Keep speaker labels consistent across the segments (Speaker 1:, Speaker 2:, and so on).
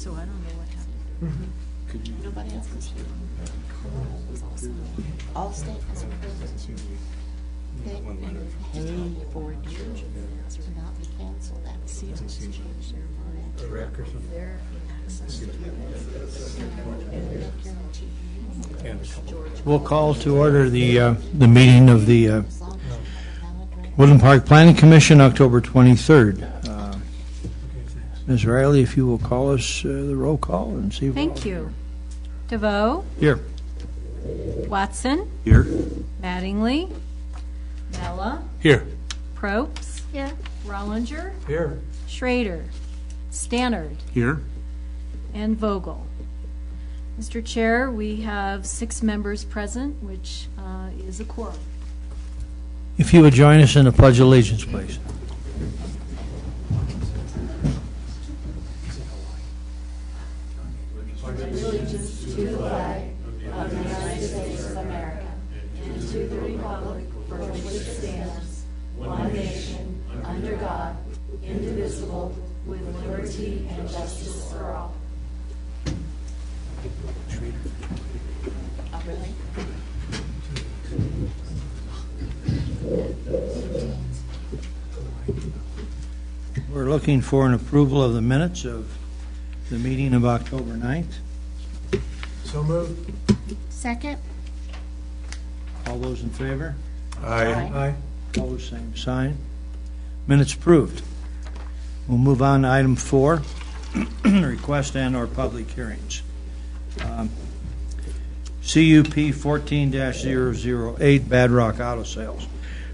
Speaker 1: so I don't know what happened.
Speaker 2: Nobody else was here. Was also Allstate has approved to pick and pay for church to not be canceled. That's changed their mind. Their access to it.
Speaker 3: We'll call to order the meeting of the Woodland Park Planning Commission, October 23rd. Ms. Riley, if you will call us the roll call and see.
Speaker 1: Thank you. DeVoe,
Speaker 3: Here.
Speaker 1: Watson,
Speaker 3: Here.
Speaker 1: Mattingly, Mella,
Speaker 3: Here.
Speaker 1: Probst, Rollinger,
Speaker 3: Here.
Speaker 1: Schrader, Stannard,
Speaker 3: Here.
Speaker 1: and Vogel. Mr. Chair, we have 6 members present, which is a quorum.
Speaker 3: If you would join us in the Pledge of Allegiance, please.
Speaker 2: Oh, really?
Speaker 3: We're looking for an approval of the minutes of the meeting of October 9th.
Speaker 4: So moved.
Speaker 2: Second?
Speaker 3: All those in favor?
Speaker 4: Aye.
Speaker 3: Opposed, same sign. Minutes approved. We'll move on to item 4, request and/or public hearings. CUP 14-008, Bad Rock Auto Sales.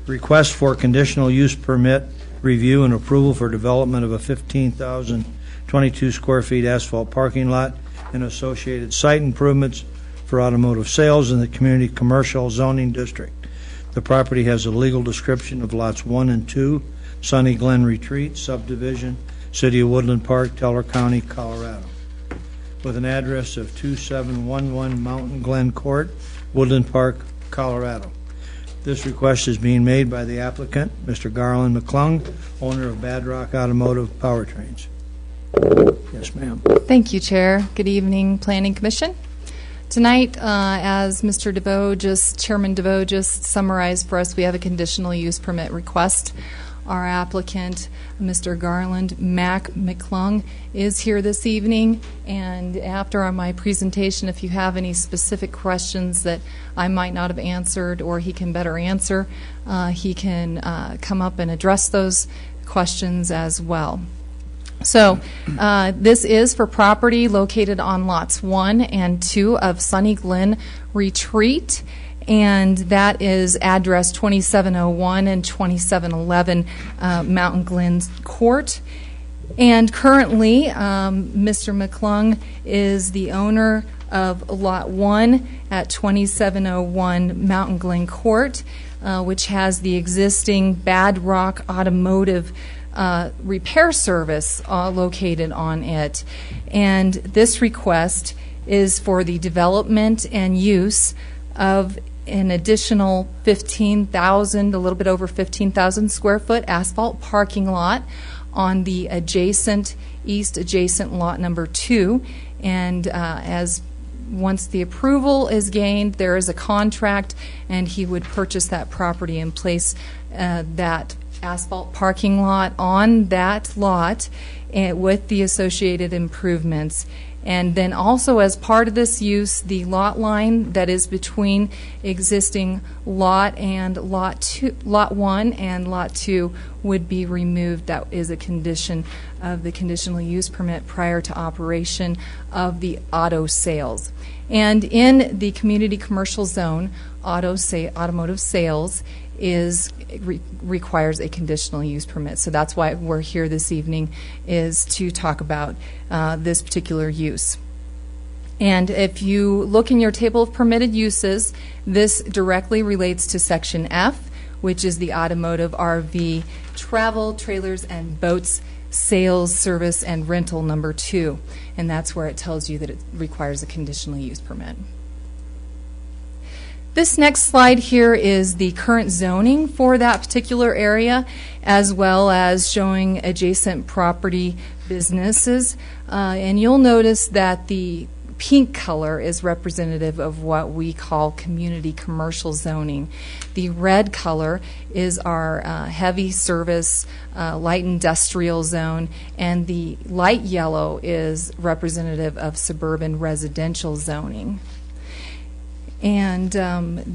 Speaker 3: Request for conditional use permit review and approval for development of a 15,022 square feet asphalt parking lot and associated site improvements for automotive sales in the community commercial zoning district. The property has a legal description of lots 1 and 2, Sunny Glen Retreat, subdivision, City of Woodland Park, Teller County, Colorado, with an address of 2711 Mountain Glen Court, Woodland Park, Colorado. This request is being made by the applicant, Mr. Garland McClung, owner of Bad Rock Automotive Powertrains. Yes, ma'am.
Speaker 5: Thank you, Chair. Good evening, Planning Commission. Tonight, as Mr. Chairman DeVoe just summarized for us, we have a conditional use permit request. Our applicant, Mr. Garland Mac McClung, is here this evening, and after my presentation, if you have any specific questions that I might not have answered or he can better answer, he can come up and address those questions as well. So this is for property located on lots 1 and 2 of Sunny Glen Retreat, and that is address 2701 and 2711 Mountain Glen Court. And currently, Mr. McClung is the owner of Lot 1 at 2701 Mountain Glen Court, which has the existing Bad Rock Automotive repair service located on it. And this request is for the development and use of an additional 15,000, a little bit over 15,000 square foot asphalt parking lot on the east adjacent lot number 2. And as once the approval is gained, there is a contract, and he would purchase that property and place that asphalt parking lot on that lot with the associated improvements. And then also as part of this use, the lot line that is between existing lot and lot 1 and lot 2 would be removed. That is a condition of the conditional use permit prior to operation of the auto sales. And in the community commercial zone, automotive sales requires a conditional use permit. So that's why we're here this evening, is to talk about this particular use. And if you look in your table of permitted uses, this directly relates to Section F, which is the automotive RV travel, trailers, and boats sales, service, and rental number 2. And that's where it tells you that it requires a conditional use permit. This next slide here is the current zoning for that particular area, as well as showing adjacent property businesses. And you'll notice that the pink color is representative of what we call community commercial zoning. The red color is our heavy service light industrial zone, and the light yellow is representative of suburban residential zoning. And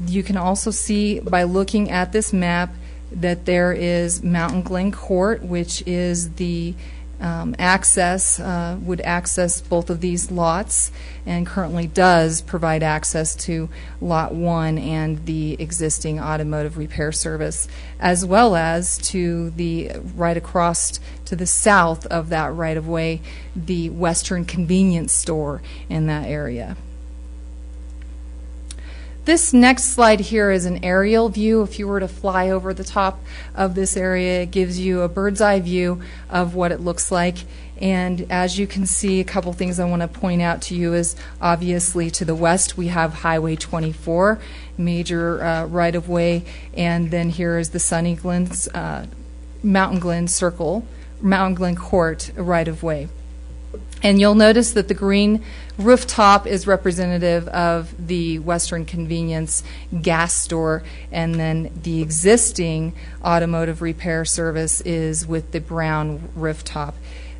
Speaker 5: you can also see by looking at this map that there is Mountain Glen Court, which is the would access both of these lots, and currently does provide access to Lot 1 and the existing automotive repair service, as well as to the right across to the south of that right-of-way, the Western Convenience Store in that area. This next slide here is an aerial view. If you were to fly over the top of this area, it gives you a bird's eye view of what it looks like. And as you can see, a couple things I want to point out to you is obviously to the west we have Highway 24, major right-of-way, and then here is the Sunny Glens, Mountain Glen Circle, Mountain Glen Court right-of-way. And you'll notice that the green rooftop is representative of the Western Convenience gas store, and then the existing automotive repair service is with the brown rooftop.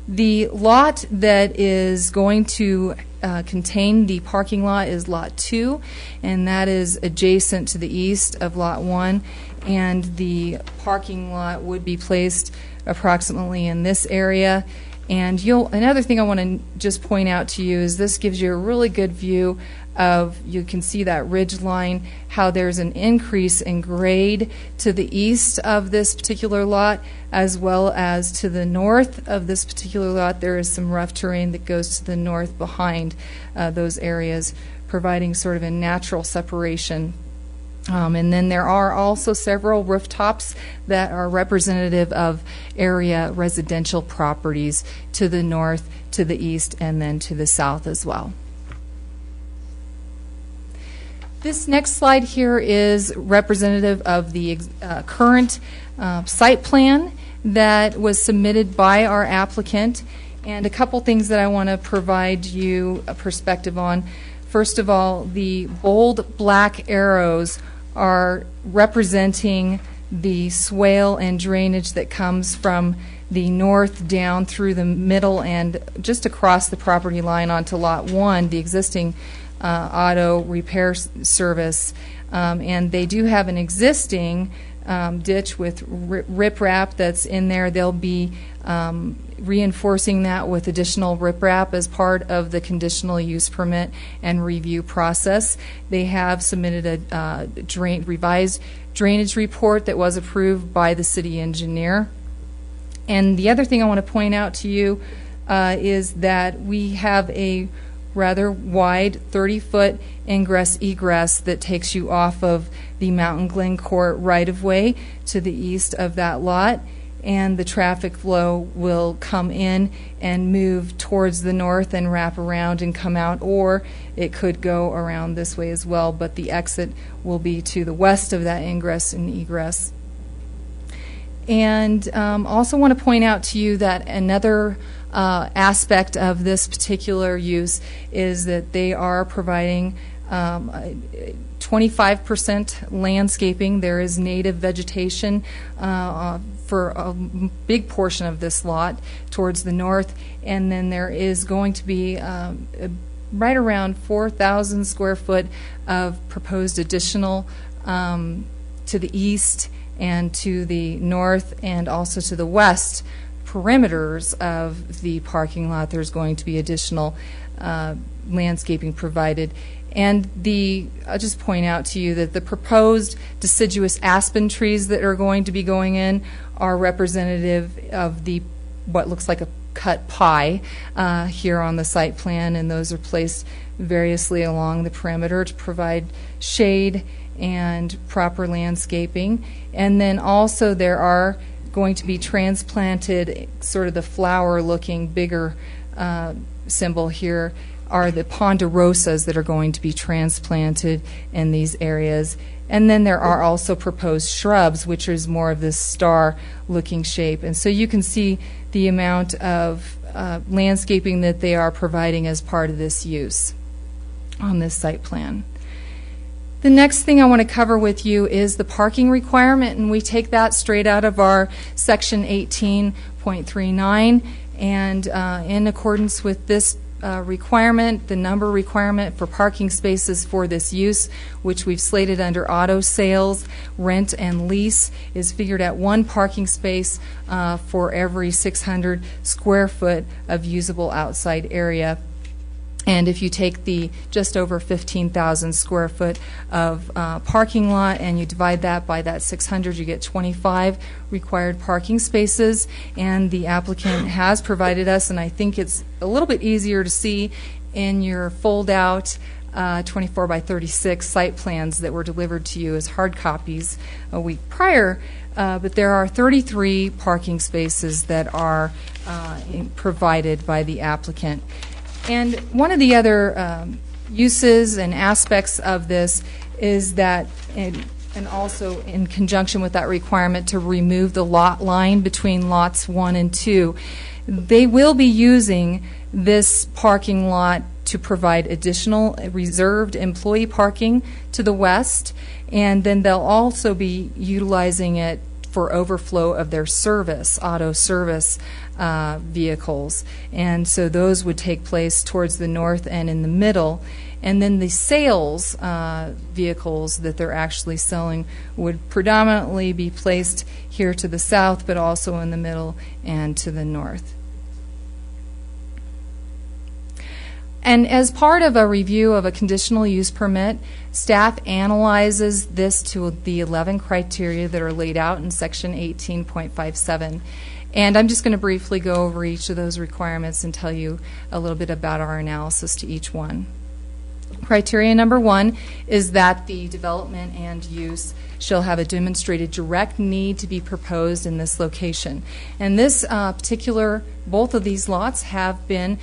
Speaker 5: The lot that is going to contain the parking lot is Lot 2, and that is adjacent to the east of Lot 1, and the parking lot would be placed approximately in this area. And another thing I want to just point out to you is this gives you a really good view of, you can see that ridge line, how there's an increase in grade to the east of this particular lot, as well as to the north of this particular lot. There is some rough terrain that goes to the north behind those areas, providing sort of a natural separation. And then there are also several rooftops that are representative of area residential properties to the north, to the east, and then to the south as well. This next slide here is representative of the current site plan that was submitted by our applicant, and a couple things that I want to provide you a perspective on. First of all, the bold black arrows are representing the swale and drainage that comes from the north down through the middle and just across the property line onto Lot 1, the existing auto repair service. And they do have an existing ditch with riprap that's in there. They'll be reinforcing that with additional riprap as part of the conditional use permit and review process. They have submitted a revised drainage report that was approved by the city engineer. And the other thing I want to point out to you is that we have a rather wide 30-foot ingress-egress that takes you off of the Mountain Glen Court right-of-way to the east of that lot, and the traffic flow will come in and move towards the north and wrap around and come out, or it could go around this way as well, but the exit will be to the west of that ingress and egress. And also want to point out to you that another aspect of this particular use is that they are providing 25% landscaping. There is native vegetation for a big portion of this lot towards the north, and then there is going to be right around 4,000 square foot of proposed additional to the east and to the north and also to the west perimeters of the parking lot. There's going to be additional landscaping provided. And I'll just point out to you that the proposed deciduous aspen trees that are going to be going in are representative of what looks like a cut pie here on the site plan, and those are placed variously along the perimeter to provide shade and proper landscaping. And then also there are going to be transplanted, sort of the flower looking bigger symbol here, are the ponderosas that are going to be transplanted in these areas. And then there are also proposed shrubs, which is more of this star-looking shape. And so you can see the amount of landscaping that they are providing as part of this use on this site plan. The next thing I want to cover with you is the parking requirement, and we take that straight out of our section 18.39. And in accordance with this requirement, the number requirement for parking spaces for this use, which we've slated under auto sales, rent, and lease, is figured at 1 parking space for every 600 square foot of usable outside area. And if you take the just over 15,000 square foot of parking lot and you divide that by that 600, you get 25 required parking spaces. And the applicant has provided us, and I think it's a little bit easier to see in your fold-out 24 by 36 site plans that were delivered to you as hard copies a week prior. But there are 33 parking spaces that are provided by the applicant. And one of the other uses and aspects of this is that, and also in conjunction with that requirement to remove the lot line between lots 1 and 2, they will be using this parking lot to provide additional reserved employee parking to the west, and then they'll also be utilizing it for overflow of their service, auto service vehicles. And so those would take place towards the north and in the middle. And then the sales vehicles that they're actually selling would predominantly be placed here to the south, but also in the middle and to the north. And as part of a review of a conditional use permit, staff analyzes this to the 11 criteria that are laid out in section 18.57. And I'm just going to briefly go over each of those requirements and tell you a little bit about our analysis to each one. Criteria number 1 is that the development and use shall have a demonstrated direct need to be proposed in this location. And this both of these lots have been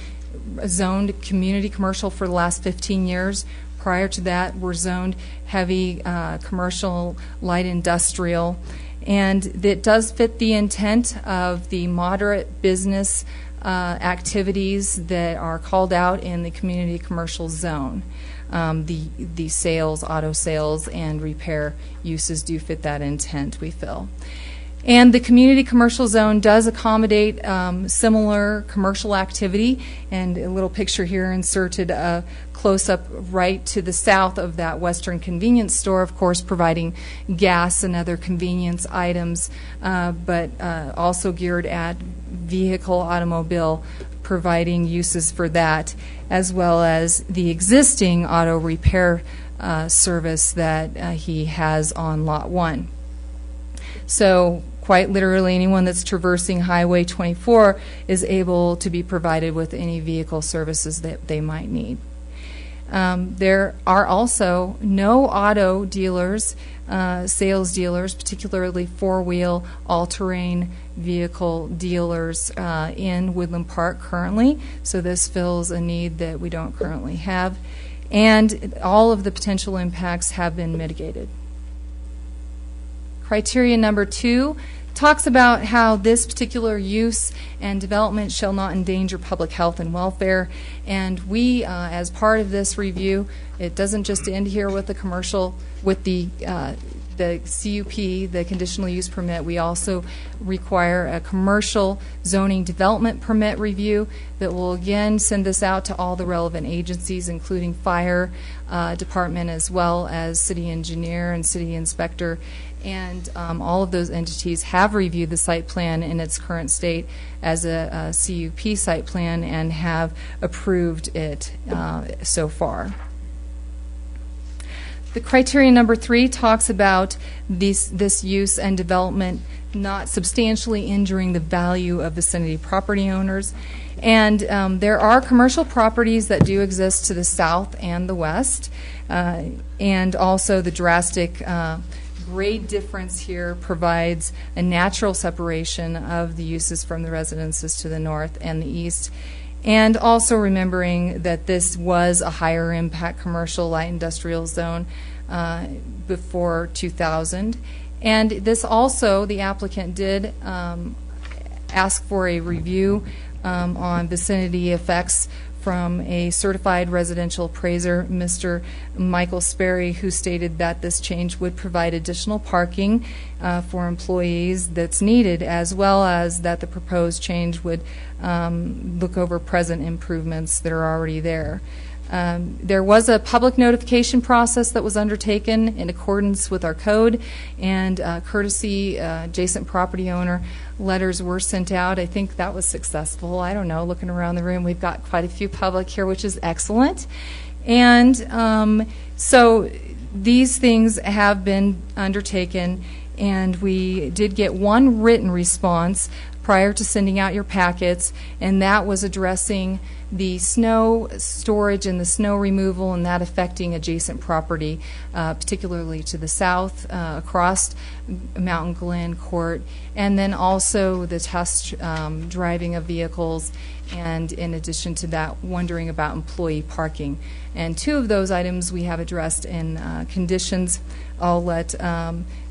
Speaker 5: zoned community commercial for the last 15 years. Prior to that, were zoned heavy commercial, light industrial. And it does fit the intent of the moderate business activities that are called out in the community commercial zone. The sales, auto sales, and repair uses do fit that intent, we feel. And the community commercial zone does accommodate similar commercial activity, and a little picture here inserted close-up right to the south of that Western convenience store, of course, providing gas and other convenience items, but also geared at vehicle, automobile, providing uses for that, as well as the existing auto repair service that he has on Lot 1. So quite literally, anyone that's traversing Highway 24 is able to be provided with any vehicle services that they might need. There are also no auto dealers, sales dealers, particularly four-wheel, all-terrain vehicle dealers in Woodland Park currently, so this fills a need that we don't currently have, and all of the potential impacts have been mitigated. Criteria number 2 talks about how this particular use and development shall not endanger public health and welfare. And we, as part of this review, it doesn't just end here with the commercial, with the CUP, the conditional use permit. We also require a commercial zoning development permit review that will again send this out to all the relevant agencies, including fire department, as well as city engineer and city inspector. And all of those entities have reviewed the site plan in its current state as a CUP site plan and have approved it so far. The criteria number 3 talks about this use and development not substantially injuring the value of vicinity property owners. And there are commercial properties that do exist to the south and the west, and also the drastic grade difference here provides a natural separation of the uses from the residences to the north and the east. And also remembering that this was a higher impact commercial light industrial zone before 2000. And this also, the applicant did ask for a review on vicinity effects from a certified residential appraiser, Mr. Michael Sperry, who stated that this change would provide additional parking for employees that's needed, as well as that the proposed change would look over present improvements that are already there. There was a public notification process that was undertaken in accordance with our code, and courtesy adjacent property owner letters were sent out. I think that was successful. I don't know, looking around the room, we've got quite a few public here, which is excellent. And so these things have been undertaken, and we did get one written response prior to sending out your packets, and that was addressing the snow storage and the snow removal and that affecting adjacent property, particularly to the south, across Mountain Glen Court, and then also the test driving of vehicles, and in addition to that, wondering about employee parking. And two of those items we have addressed in conditions. I'll let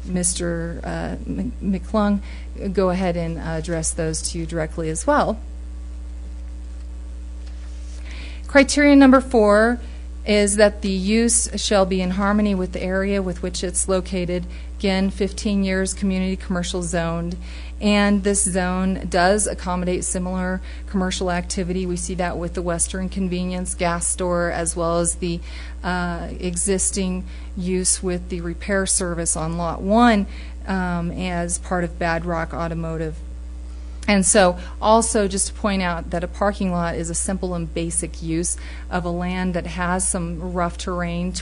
Speaker 5: Mr. McClung go ahead and address those to you directly as well. Criteria number 4 is that the use shall be in harmony with the area with which it's located. Again, 15 years community commercial zoned, and this zone does accommodate similar commercial activity. We see that with the Western Convenience gas store, as well as the existing use with the repair service on Lot 1 as part of Bad Rock Automotive. And so also just to point out that a parking lot is a simple and basic use of a land that has some rough terrain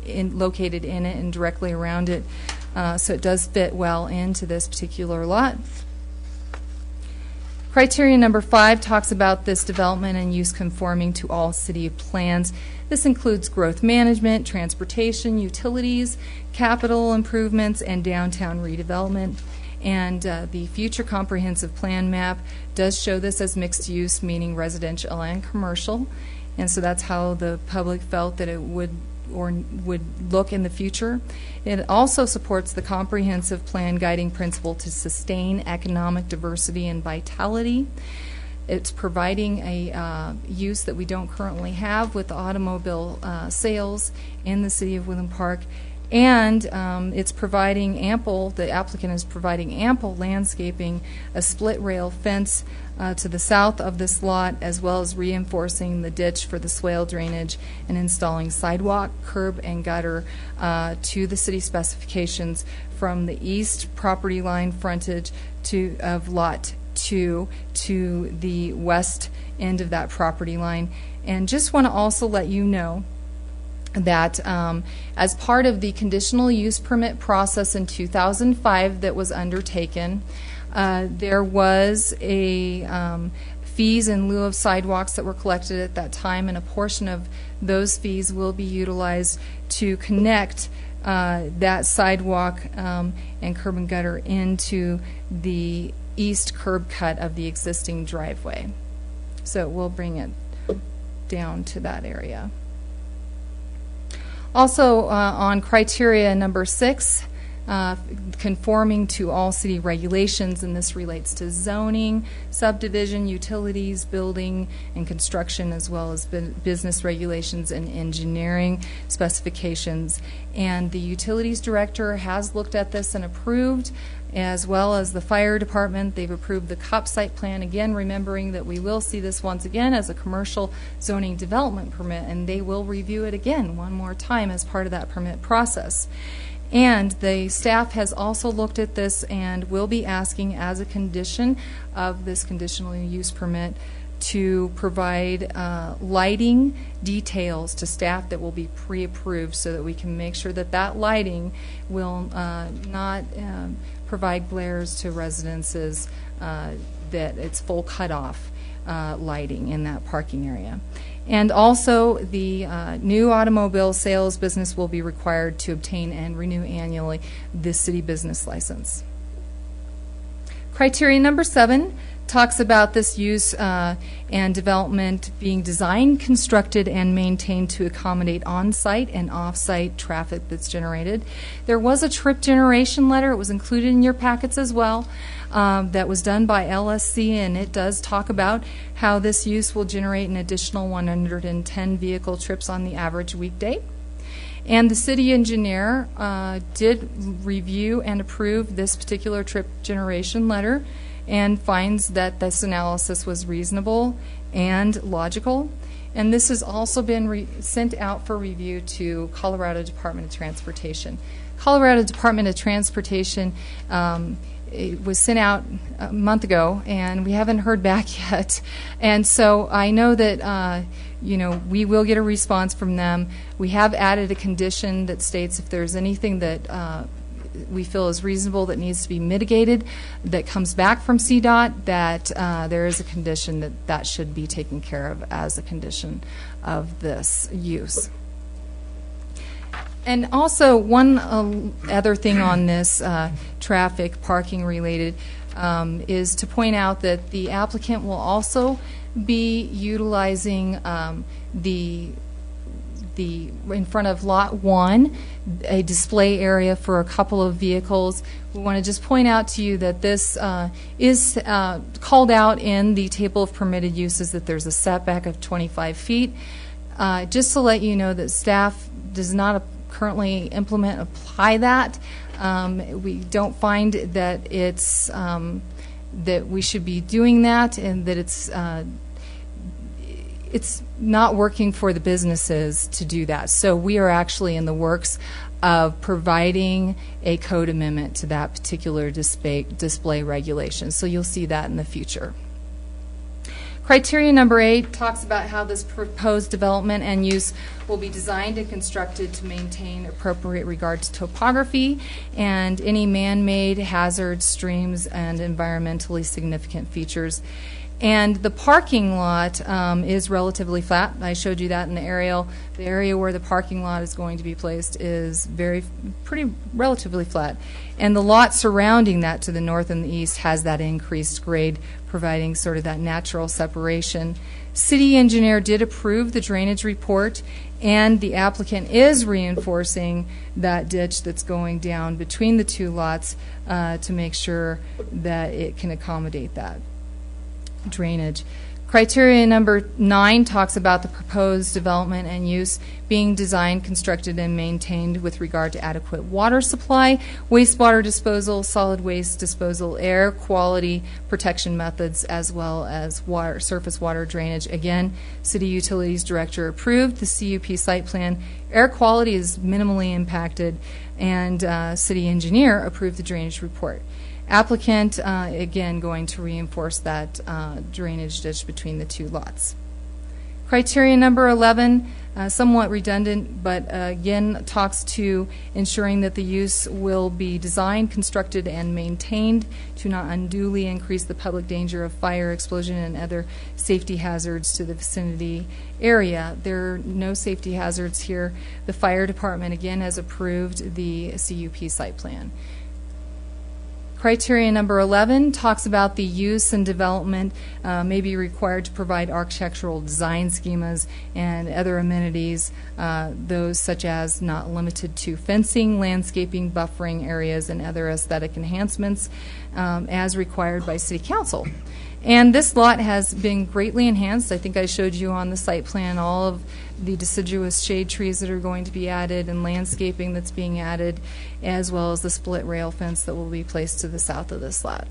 Speaker 5: located in it and directly around it. So it does fit well into this particular lot. Criteria number 5 talks about this development and use conforming to all city plans. This includes growth management, transportation, utilities, capital improvements, and downtown redevelopment. And the future comprehensive plan map does show this as mixed use, meaning residential and commercial. And so that's how the public felt that it would look in the future. It also supports the comprehensive plan guiding principle to sustain economic diversity and vitality. It's providing a use that we don't currently have with the automobile sales in the city of Woodland Park. And it's providing ample, the applicant is providing ample landscaping, a split rail fence to the south of this lot, as well as reinforcing the ditch for the swale drainage and installing sidewalk, curb, and gutter to the city specifications from the east property line frontage of Lot 2 to the west end of that property line. And just want to also let you know that as part of the conditional use permit process in 2005 that was undertaken, there was a fees in lieu of sidewalks that were collected at that time, and a portion of those fees will be utilized to connect that sidewalk and curb and gutter into the east curb cut of the existing driveway. So we'll bring it down to that area. Also on criteria number 6, conforming to all city regulations, and this relates to zoning, subdivision, utilities, building, and construction, as well as business regulations and engineering specifications. And the utilities director has looked at this and approved, as well as the fire department. They've approved the COP site plan, again remembering that we will see this once again as a commercial zoning development permit, and they will review it again one more time as part of that permit process. And the staff has also looked at this and will be asking, as a condition of this conditional use permit, to provide lighting details to staff that will be pre-approved, so that we can make sure that that lighting will not provide glares to residences, that it's full cutoff lighting in that parking area. And also the new automobile sales business will be required to obtain and renew annually the city business license. Criteria number 7 talks about this use and development being designed, constructed, and maintained to accommodate on-site and off-site traffic that's generated. There was a trip generation letter. It was included in your packets as well. That was done by LSC, and it does talk about how this use will generate an additional 110 vehicle trips on the average weekday. And the city engineer did review and approve this particular trip generation letter and finds that this analysis was reasonable and logical. And this has also been sent out for review to Colorado Department of Transportation. Colorado Department of Transportation it was sent out a month ago, and we haven't heard back yet. And so I know that we will get a response from them. We have added a condition that states if there's anything that we feel is reasonable that needs to be mitigated that comes back from CDOT, that there is a condition that should be taken care of as a condition of this use. And also, one other thing on this traffic parking related is to point out that the applicant will also be utilizing the in front of Lot 1, a display area for a couple of vehicles. We want to just point out to you that this is called out in the table of permitted uses, that there's a setback of 25 feet. Just to let you know that staff does not currently apply that. We don't find that it's that we should be doing that, and that it's not working for the businesses to do that. So we are actually in the works of providing a code amendment to that particular display regulation. So you'll see that in the future. Criteria number 8 talks about how this proposed development and use will be designed and constructed to maintain appropriate regard to topography and any man-made hazards, streams, and environmentally significant features. And the parking lot is relatively flat. I showed you that in the aerial. The area where the parking lot is going to be placed is relatively flat. And the lot surrounding that to the north and the east has that increased grade, providing sort of that natural separation. City engineer did approve the drainage report, and the applicant is reinforcing that ditch that's going down between the two lots to make sure that it can accommodate that drainage. Criteria number 9 talks about the proposed development and use being designed, constructed, and maintained with regard to adequate water supply, wastewater disposal, solid waste disposal, air quality protection methods, as well as surface water drainage. Again, City Utilities Director approved the CUP site plan. Air quality is minimally impacted, and City Engineer approved the drainage report. Applicant, again, going to reinforce that drainage ditch between the two lots. Criteria number 11, somewhat redundant, but again talks to ensuring that the use will be designed, constructed, and maintained to not unduly increase the public danger of fire, explosion, and other safety hazards to the vicinity area. There are no safety hazards here. The fire department, again, has approved the CUP site plan. Criteria number 11 talks about the use and development may be required to provide architectural design schemas and other amenities, those such as not limited to fencing, landscaping, buffering areas, and other aesthetic enhancements as required by City Council. And this lot has been greatly enhanced. I think I showed you on the site plan all of the deciduous shade trees that are going to be added and landscaping that's being added, as well as the split rail fence that will be placed to the south of this lot.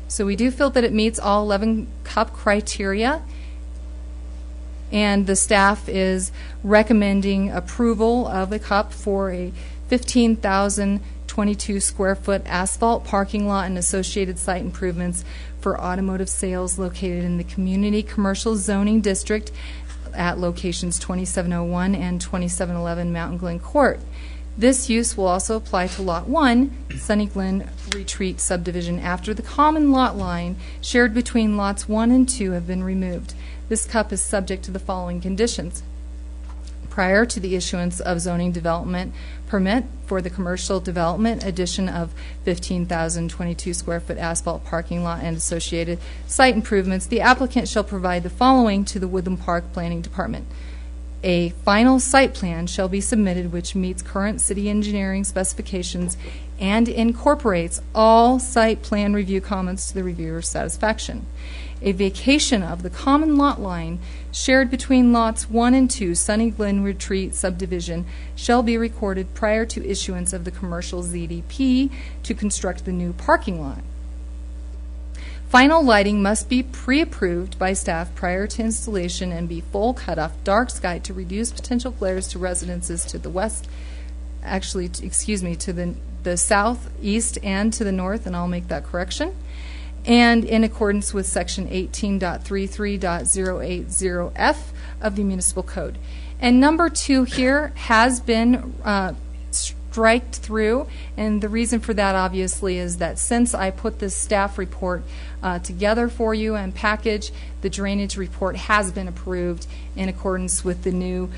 Speaker 5: So we do feel that it meets all 11 CUP criteria, and the staff is recommending approval of the CUP for a 15,022 square foot asphalt parking lot and associated site improvements for automotive sales located in the Community Commercial Zoning District at locations 2701 and 2711 Mountain Glen Court. This use will also apply to Lot 1, Sunny Glen Retreat subdivision, after the common lot line shared between Lots 1 and 2 have been removed. This CUP is subject to the following conditions. prior to the issuance of zoning development permit for the commercial development addition of 15,022 square foot asphalt parking lot and associated site improvements, the applicant shall provide the following to the Woodland Park Planning Department. A final site plan shall be submitted which meets current city engineering specifications and incorporates all site plan review comments to the reviewer's satisfaction. A vacation of the common lot line shared between lots 1 and 2, Sunny Glen Retreat subdivision, shall be recorded prior to issuance of the commercial ZDP to construct the new parking lot. Final lighting must be pre-approved by staff prior to installation and be full cutoff dark sky to reduce potential glares to residences to the west, to the south, east, and to the north, and I'll make that correction. And in accordance with Section 18.33.080F of the Municipal Code. And number 2 here has been striked through, and the reason for that obviously is that since I put this staff report together for you and package, the drainage report has been approved in accordance with the new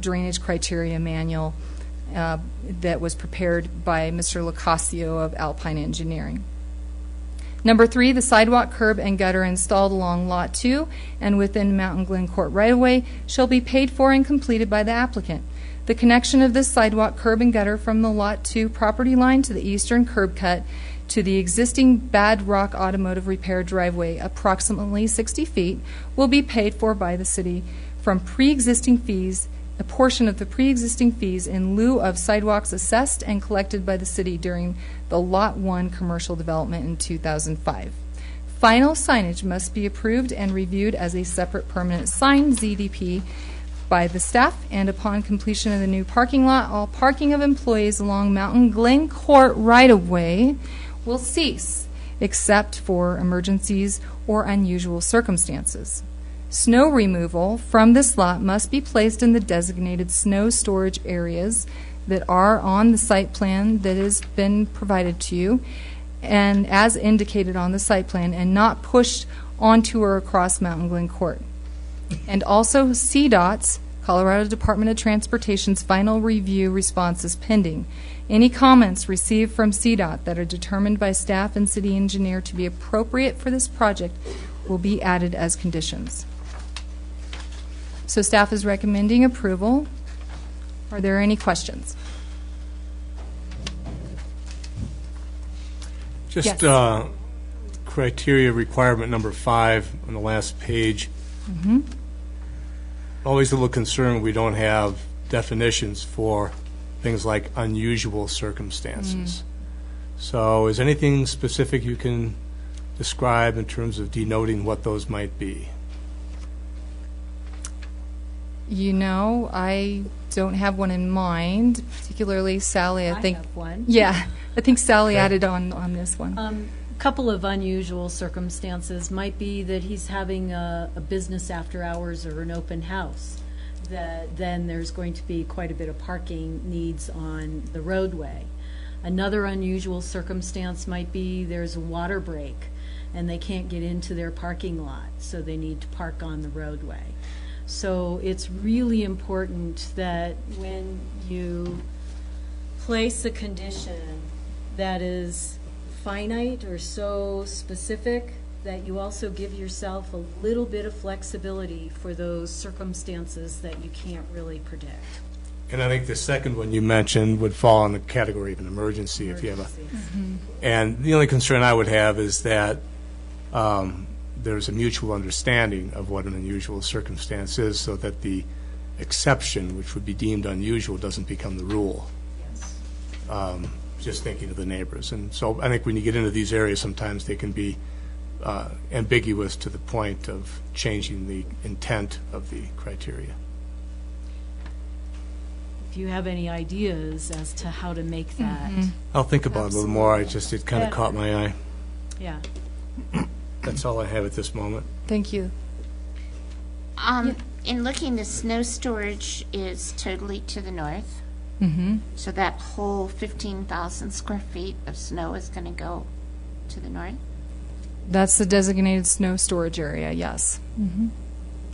Speaker 5: drainage criteria manual that was prepared by Mr. Locasio of Alpine Engineering. Number 3, the sidewalk, curb, and gutter installed along Lot 2 and within Mountain Glen Court right-of-way shall be paid for and completed by the applicant. The connection of this sidewalk, curb, and gutter from the Lot 2 property line to the eastern curb cut to the existing Bad Rock Automotive Repair driveway, approximately 60 feet, will be paid for by the city from pre-existing fees, a portion of the pre-existing fees in lieu of sidewalks assessed and collected by the city during the Lot 1 commercial development in 2005. Final signage must be approved and reviewed as a separate permanent sign ZDP by the staff, and upon completion of the new parking lot, all parking of employees along Mountain Glen Court right-of-way will cease, except for emergencies or unusual circumstances. Snow removal from this lot must be placed in the designated snow storage areas that are on the site plan that has been provided to you, and as indicated on the site plan, and not pushed onto or across Mountain Glen Court. And also CDOT's, Colorado Department of Transportation's, final review response is pending. Any comments received from CDOT that are determined by staff and city engineer to be appropriate for this project will be added as conditions. So staff is recommending approval. Are there any questions?
Speaker 6: Just
Speaker 5: Yes.
Speaker 6: criteria requirement number 5 on the last page. Always a little concerned we don't have definitions for things like unusual circumstances. So is anything specific you can describe in terms of denoting what those might be?
Speaker 5: You know, I don't have one in mind, particularly Sally, I think.
Speaker 1: have one.
Speaker 5: Yeah, I think Sally added on this one.
Speaker 1: Couple of unusual circumstances might be that he's having a business after hours or an open house, that then there's going to be quite a bit of parking needs on the roadway. Another unusual circumstance might be there's a water break and they can't get into their parking lot, so they need to park on the roadway. So it's really important that when you place a condition that is finite or so specific, that you also give yourself a little bit of flexibility for those circumstances that you can't really predict.
Speaker 6: And I think the second one you mentioned would fall in the category of an emergency if you have a. And the only concern I would have is that there's a mutual understanding of what an unusual circumstance is, so that the exception, which would be deemed unusual, doesn't become the rule. Just thinking of the neighbors. And so I think when you get into these areas, sometimes they can be ambiguous to the point of changing the intent of the criteria.
Speaker 1: If you have any ideas as to how to make that,
Speaker 6: I'll think about it a little more. It kind of caught my eye.
Speaker 1: yeah.
Speaker 6: That's all I have at this moment.
Speaker 5: Thank you.
Speaker 2: In looking, the snow storage is totally to the north. So that whole 15,000 square feet of snow is going to go to the north?
Speaker 5: That's the designated snow storage area, yes.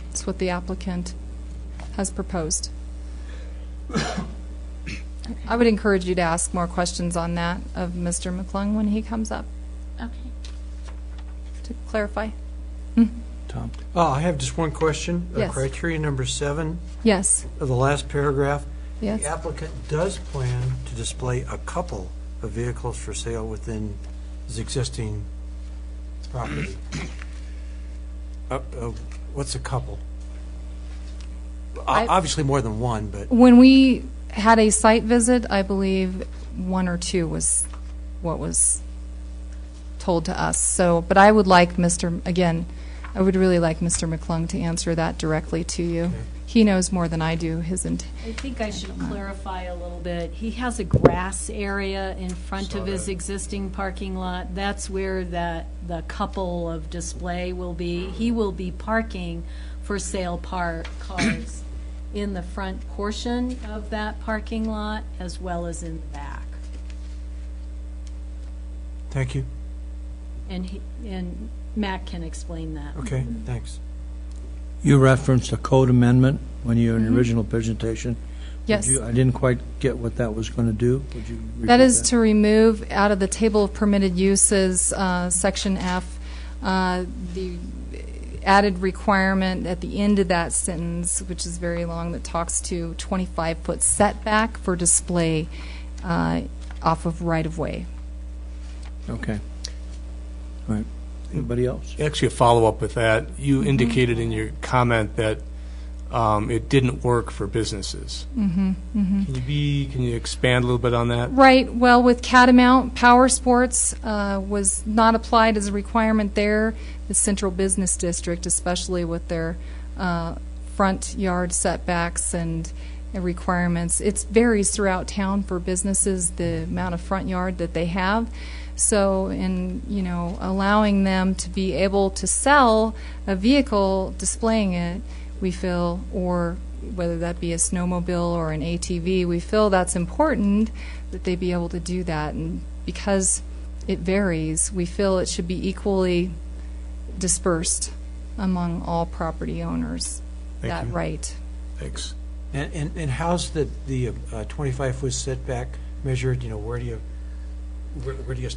Speaker 5: That's what the applicant has proposed. I would encourage you to ask more questions on that of Mr. McClung when he comes up
Speaker 2: Okay.
Speaker 5: to clarify.
Speaker 3: Tom?
Speaker 4: I have just one question.
Speaker 5: Yes.
Speaker 4: Criteria number 7
Speaker 5: Yes,
Speaker 4: of the last paragraph.
Speaker 5: yes.
Speaker 4: The applicant does plan to display a couple of vehicles for sale within his existing property. What's a couple? Obviously more than one, but
Speaker 5: When we had a site visit, I believe 1 or 2 was what was told to us. So, but I would like I would really like Mr. McClung to answer that directly to you.
Speaker 4: Okay.
Speaker 5: He knows more than I do his intent.
Speaker 1: I think I should clarify a little bit. He has a grass area in front of his existing parking lot. That's where the couple of display will be. He will be parking for sale cars in the front portion of that parking lot as well as in the back.
Speaker 4: thank you.
Speaker 1: And Matt can explain that.
Speaker 4: Okay, thanks.
Speaker 3: You referenced a code amendment when you were in your original presentation.
Speaker 5: Yes.
Speaker 3: I didn't quite get what that was going to do. Would you repeat
Speaker 5: That is to remove out of the table of permitted uses, section F, the added requirement at the end of that sentence, which is very long, that talks to 25-foot setback for display off of right-of-way.
Speaker 3: Okay. All right. Anybody else?
Speaker 6: Actually, a follow-up with that, you indicated in your comment that it didn't work for businesses. Can you expand a little bit on that?
Speaker 5: Right. Well, with Catamount, Power Sports was not applied as a requirement there. The Central Business District, especially with their front yard setbacks and requirements, it varies throughout town for businesses, the amount of front yard that they have. So, allowing them to be able to sell a vehicle displaying it, we feel, or whether that be a snowmobile or an ATV, we feel that's important that they be able to do that. And because it varies, we feel it should be equally dispersed among all property owners,
Speaker 6: Thank
Speaker 5: that
Speaker 6: you.
Speaker 5: right.
Speaker 6: Thanks.
Speaker 4: And how's the 25-foot setback measured? Where do you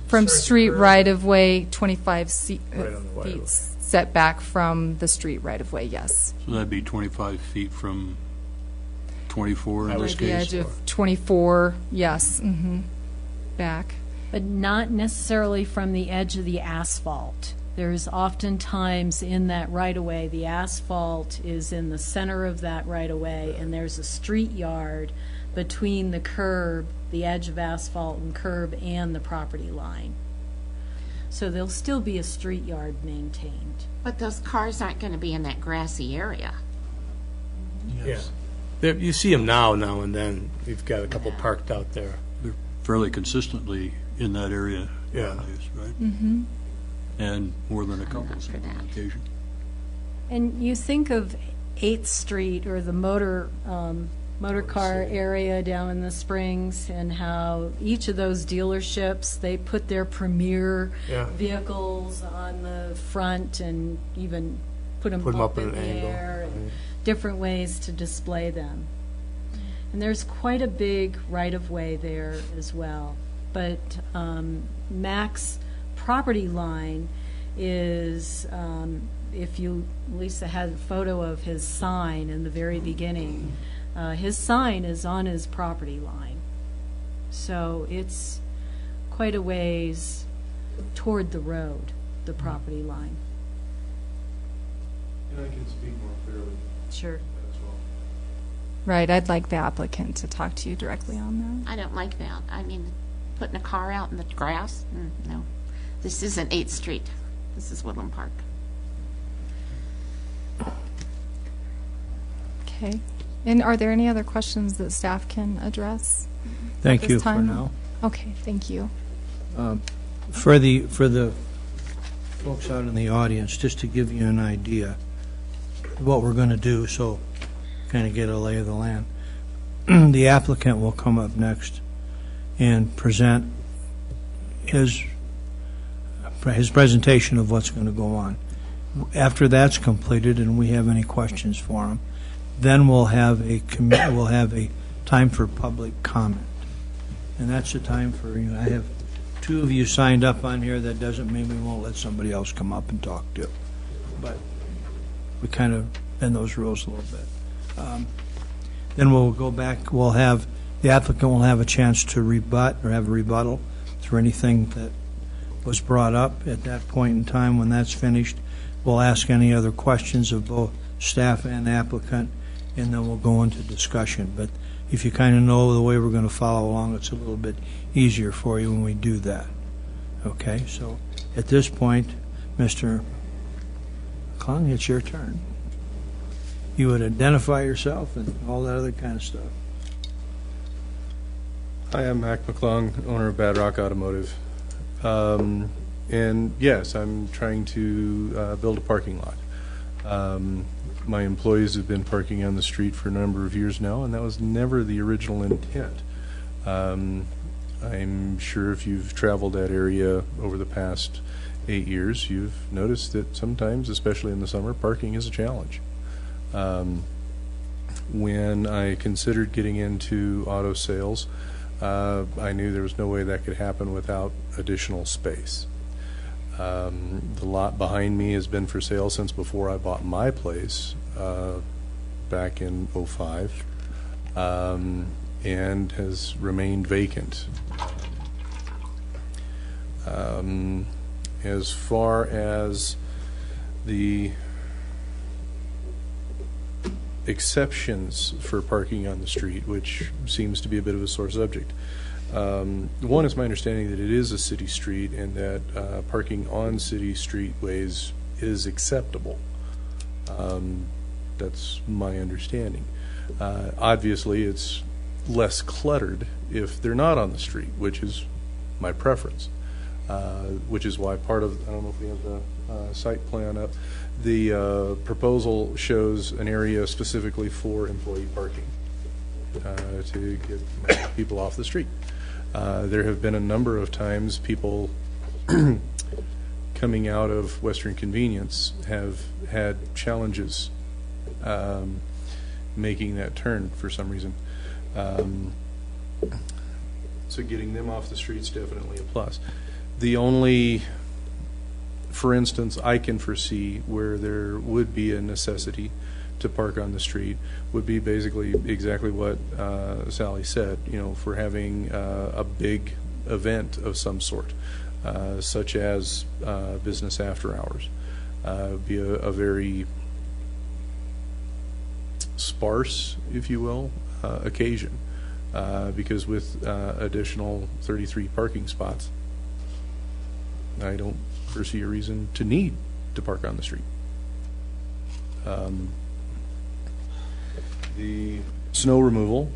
Speaker 5: From
Speaker 4: start
Speaker 5: street
Speaker 4: the curb?
Speaker 5: right-of-way, 25
Speaker 6: Right on the right-of-way.
Speaker 5: feet setback from the street right-of-way, yes.
Speaker 7: So that'd be 25 feet from 24 in this
Speaker 5: The
Speaker 7: case?
Speaker 5: edge of 24, yes, back.
Speaker 1: But not necessarily from the edge of the asphalt. There's oftentimes in that right-of-way, the asphalt is in the center of that right-of-way, and there's a street yard between the curb, the edge of asphalt and curb, and the property line. So there'll still be a street yard maintained.
Speaker 2: But those cars aren't going to be in that grassy area.
Speaker 6: Yeah. You see them now and then. We've got a couple parked out there.
Speaker 7: They're fairly consistently in that area
Speaker 6: Yeah.
Speaker 7: nowadays, right? And more than a couple
Speaker 2: not for
Speaker 7: on
Speaker 2: that.
Speaker 7: occasion.
Speaker 1: And you think of 8th Street or the motor car area down in the Springs, and how each of those dealerships, they put their premier
Speaker 6: Yeah.
Speaker 1: vehicles on the front and even put them
Speaker 6: Put 'em
Speaker 1: up
Speaker 6: up at
Speaker 1: in
Speaker 6: an
Speaker 1: the
Speaker 6: angle.
Speaker 1: air, and different ways to display them. And there's quite a big right-of-way there as well. But Mac's property line is, Lisa had a photo of his sign in the very beginning. His sign is on his property line. So it's quite a ways toward the road, the property line.
Speaker 8: And I can speak more clearly
Speaker 1: Sure.
Speaker 8: as well.
Speaker 5: Right, I'd like the applicant to talk to you directly on
Speaker 2: I don't like that. I mean, putting a car out in the grass? No. This isn't 8th Street. This is Woodland Park.
Speaker 5: that. Okay. And are there any other questions that staff can address?
Speaker 3: Thank
Speaker 5: This
Speaker 3: you for
Speaker 5: time?
Speaker 3: now.
Speaker 5: Okay, thank you.
Speaker 3: For the folks out in the audience, just to give you an idea of what we're going to do, so kind of get a lay of the land. The applicant will come up next and present his presentation of what's going to go on. After that's completed and we have any questions for him, then we'll have a time for public comment. And that's the time for, I have two of you signed up on here. That doesn't mean we won't let somebody else come up and talk too. But we kind of bend those rules a little bit. Then we'll go back, the applicant will have a chance to rebut or have a rebuttal through anything that was brought up at that point in time. When that's finished, we'll ask any other questions of both staff and applicant, and then we'll go into discussion. But if you kind of know the way we're going to follow along, it's a little bit easier for you when we do that. Okay, so at this point, Mr. Klung, it's your turn. You would identify yourself and all that other kind of stuff.
Speaker 8: Hi, I'm Mac McClung, owner of Bad Rock Automotive. And yes, I'm trying to build a parking lot. My employees have been parking on the street for a number of years now, and that was never the original intent. I'm sure if you've traveled that area over the past 8 years, you've noticed that sometimes, especially in the summer, parking is a challenge. When I considered getting into auto sales, I knew there was no way that could happen without additional space. The lot behind me has been for sale since before I bought my place back in '05, and has remained vacant. As far as the exceptions for parking on the street, which seems to be a bit of a sore subject. One is my understanding that it is a city street and that parking on city streetways is acceptable. That's my understanding. Obviously, it's less cluttered if they're not on the street, which is my preference. Which is why part of, I don't know if we have the site plan up, the proposal shows an area specifically for employee parking to get people off the street. There have been a number of times people coming out of Western Convenience have had challenges making that turn for some reason. So getting them off the street is definitely a plus. The only, for instance, I can foresee where there would be a necessity to park on the street would be basically exactly what Sally said, for having a big event of some sort, such as business after hours. Be a very sparse, if you will, occasion, because with additional 33 parking spots, I don't foresee a reason to need to park on the street. The snow removal,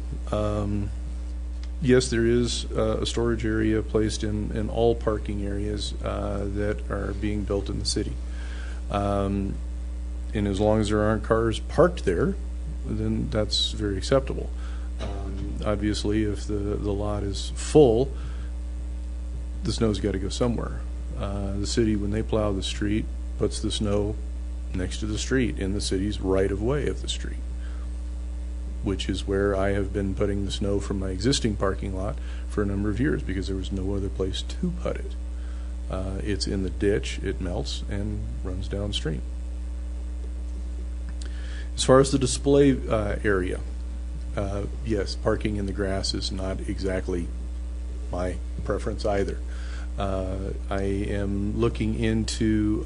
Speaker 8: yes, there is a storage area placed in all parking areas that are being built in the city. And as long as there aren't cars parked there, then that's very acceptable. Obviously, if the lot is full, the snow's got to go somewhere. The city, when they plow the street, puts the snow next to the street in the city's right-of-way of the street, which is where I have been putting the snow from my existing parking lot for a number of years because there was no other place to put it. It's in the ditch, it melts, and runs downstream. As far as the display area, yes, parking in the grass is not exactly my preference either. I am looking into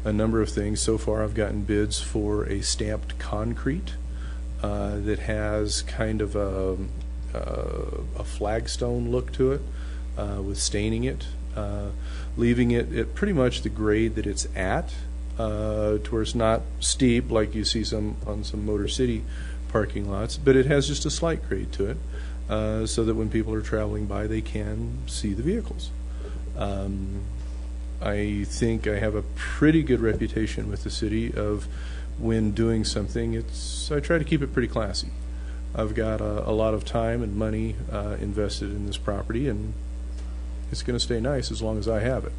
Speaker 8: a number of things. So far I've gotten bids for a stamped concrete that has kind of a flagstone look to it, with staining it, leaving it at pretty much the grade that it's at, to where it's not steep like you see on some Motor City parking lots, but it has just a slight grade to it, so that when people are traveling by, they can see the vehicles. I think I have a pretty good reputation with the city of when doing something, I try to keep it pretty classy. I've got a lot of time and money invested in this property, and it's going to stay nice as long as I have it.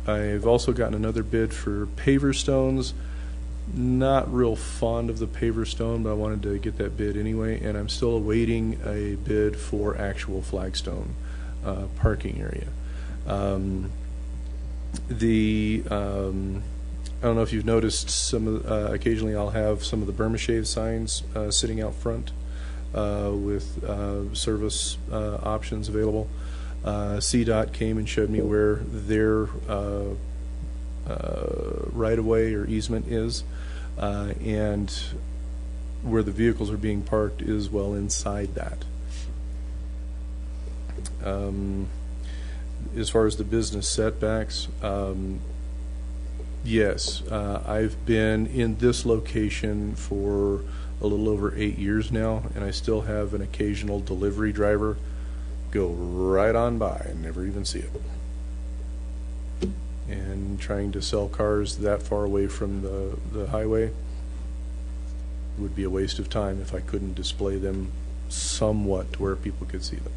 Speaker 8: I've also gotten another bid for paver stones. not real fond of the paver stone, but I wanted to get that bid anyway, and I'm still awaiting a bid for actual flagstone parking area. I don't know if you've noticed some of, occasionally I'll have some of the Burma Shave signs sitting out front with service options available. CDOT came and showed me where their right-of-way or easement is, and where the vehicles are being parked is well inside that. As far as the business setbacks, yes, I've been in this location for a little over 8 years now, and I still have an occasional delivery driver go right on by and never even see it. And trying to sell cars that far away from the highway would be a waste of time if I couldn't display them somewhat to where people could see them.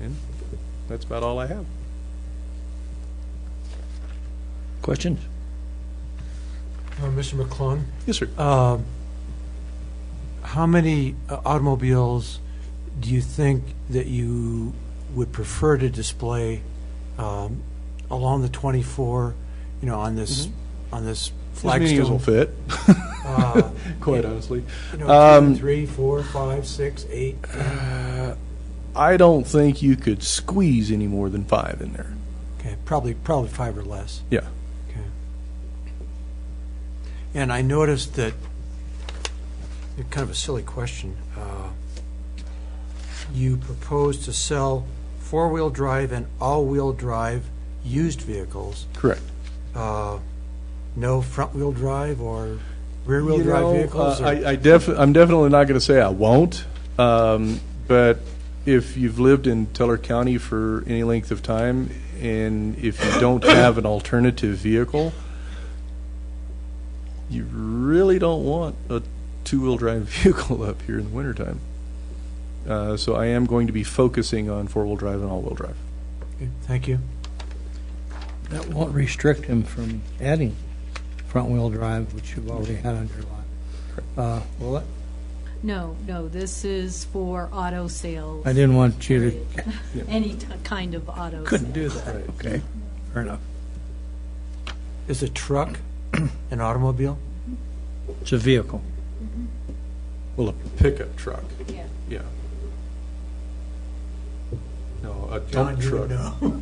Speaker 8: And that's about all I have.
Speaker 3: Questions?
Speaker 4: Mr. McClung,
Speaker 8: Yes, sir.
Speaker 4: how many automobiles do you think that you would prefer to display along the 24, on this
Speaker 8: As many as will
Speaker 4: flagstone?
Speaker 8: fit,
Speaker 4: Uh,
Speaker 8: quite honestly.
Speaker 4: 2, 3, 4, 5, 6, 8.
Speaker 8: I don't think you could squeeze any more than 5 in there.
Speaker 4: Okay, probably 5 or less.
Speaker 8: Yeah.
Speaker 4: Okay. And I noticed that, kind of a silly question, you propose to sell four-wheel drive and all-wheel drive used vehicles,
Speaker 8: Correct.
Speaker 4: no front-wheel drive or rear-wheel drive vehicles? or-
Speaker 8: I'm definitely not going to say I won't, but if you've lived in Teller County for any length of time, and if you don't have an alternative vehicle, you really don't want a two-wheel drive vehicle up here in the wintertime. So I am going to be focusing on four-wheel drive and all-wheel drive.
Speaker 4: Okay, thank you.
Speaker 3: That won't restrict him from adding front-wheel drive, which you've already had on your lot. Will it?
Speaker 1: No, this is for auto sales.
Speaker 3: I didn't want you to,
Speaker 1: Any kind of auto sales.
Speaker 3: couldn't do that. Okay, fair enough.
Speaker 4: Is a truck an automobile?
Speaker 3: It's a vehicle.
Speaker 8: Well, a pickup truck,
Speaker 1: Yeah.
Speaker 8: yeah. No, a
Speaker 4: John,
Speaker 8: dump
Speaker 4: you would
Speaker 8: truck.
Speaker 4: know.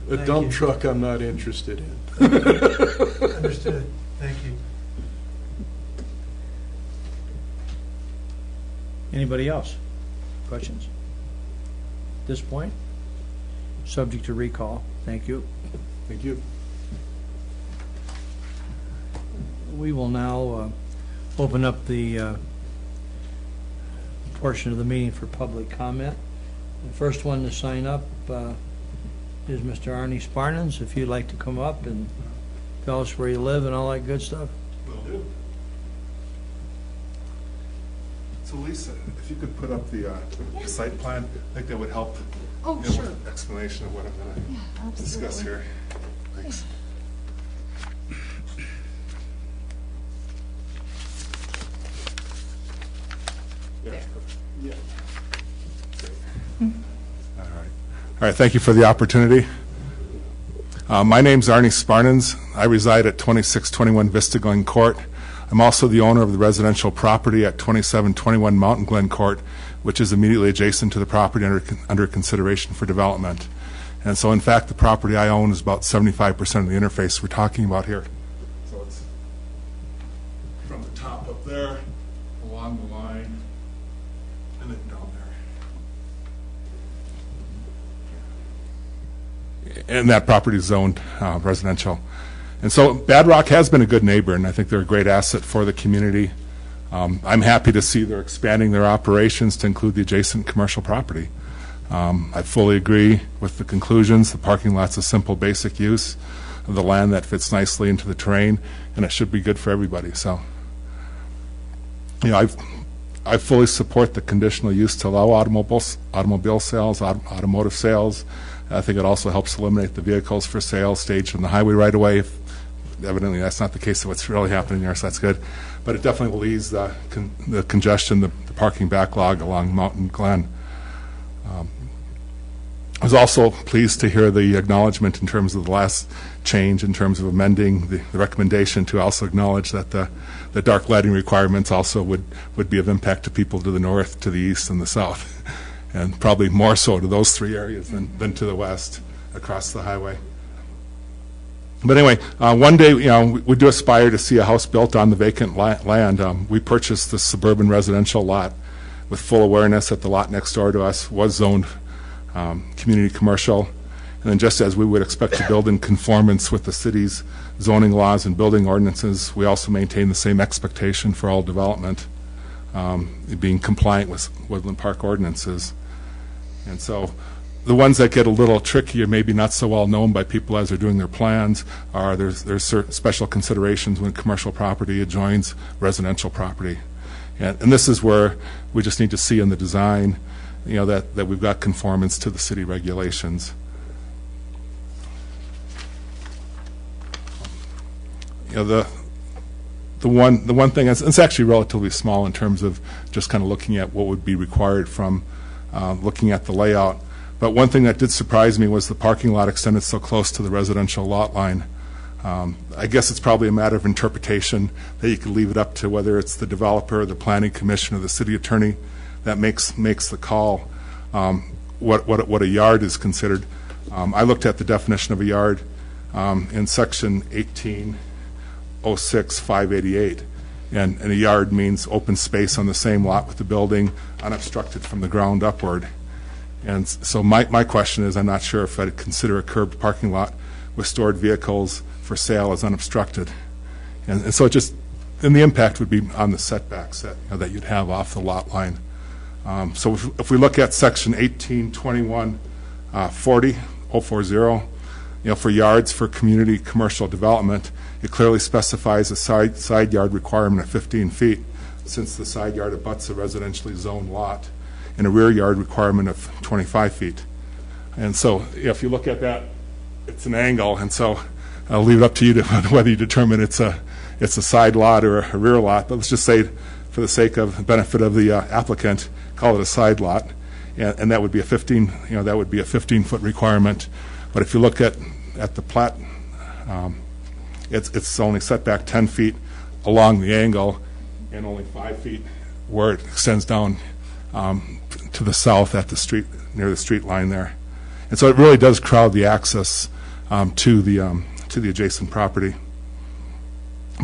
Speaker 8: A
Speaker 4: Thank
Speaker 8: dump
Speaker 4: you.
Speaker 8: truck I'm not interested in.
Speaker 4: Understood. Thank you.
Speaker 3: Anybody else? Questions? At this point, subject to recall. Thank you.
Speaker 8: Thank you.
Speaker 3: We will now open up the portion of the meeting for public comment. The first one to sign up is Mr. Arnie Sparnans. If you'd like to come up and tell us where you live and all that good stuff.
Speaker 9: Will do. So Lisa, if you could put up the site plan, I think that would help.
Speaker 2: Oh,
Speaker 9: Give
Speaker 2: sure.
Speaker 9: an explanation of what I'm going to discuss here. Thanks. Yeah. All right, thank you for the opportunity. My name's Arnie Sparnans. I reside at 2621 Vista Glen Court. I'm also the owner of the residential property at 2721 Mountain Glen Court, which is immediately adjacent to the property under consideration for development. And so, in fact, the property I own is about 75% of the interface we're talking about here. So it's from the top up there, along the line, and then down there. And that property is zoned residential. And so Bad Rock has been a good neighbor, and I think they're a great asset for the community. I'm happy to see they're expanding their operations to include the adjacent commercial property. I fully agree with the conclusions. The parking lot's a simple, basic use of the land that fits nicely into the terrain, and it should be good for everybody. So, I fully support the conditional use to allow automobile sales, automotive sales, I think it also helps eliminate the vehicles for sale staged in the highway right away. Evidently, that's not the case of what's really happening there, so that's good. But it definitely will ease the congestion, the parking backlog along Mountain Glen. I was also pleased to hear the acknowledgement in terms of the last change in terms of amending the recommendation to also acknowledge that the dark lighting requirements also would be of impact to people to the north, to the east, and the south, and probably more so to those three areas than to the west across the highway. But anyway, one day, we do aspire to see a house built on the vacant land. We purchased this suburban residential lot with full awareness that the lot next door to us was zoned community commercial. And then just as we would expect to build in conformance with the city's zoning laws and building ordinances, we also maintain the same expectation for all development, being compliant with Woodland Park ordinances. And so the ones that get a little trickier, maybe not so well known by people as they're doing their plans, are there's certain special considerations when commercial property adjoins residential property. And this is where we just need to see in the design, that we've got conformance to the city regulations. The one thing, it's actually relatively small in terms of just kind of looking at what would be required from looking at the layout. But one thing that did surprise me was the parking lot extended so close to the residential lot line. I guess it's probably a matter of interpretation that you could leave it up to whether it's the developer, the planning commission, or the city attorney that makes the call what a yard is considered. I looked at the definition of a yard in section 1806-588, and a yard means open space on the same lot with the building, unobstructed from the ground upward. And so my question is, I'm not sure if I'd consider a curbed parking lot with stored vehicles for sale as unobstructed. And so the impact would be on the setbacks that you'd have off the lot line. So if we look at section 1821-40, for yards for community commercial development, it clearly specifies a side yard requirement of 15 feet, since the side yard abuts a residentially zoned lot, and a rear yard requirement of 25 feet. And so if you look at that, it's an angle, and so I'll leave it up to you to whether you determine it's a side lot or a rear lot. But let's just say, for the sake of the benefit of the applicant, call it a side lot, and that would be a 15-foot requirement. But if you look at the plat, it's only set back 10 feet along the angle, and only 5 feet where it extends down to the south at the street, near the street line there. And so it really does crowd the access to the adjacent property.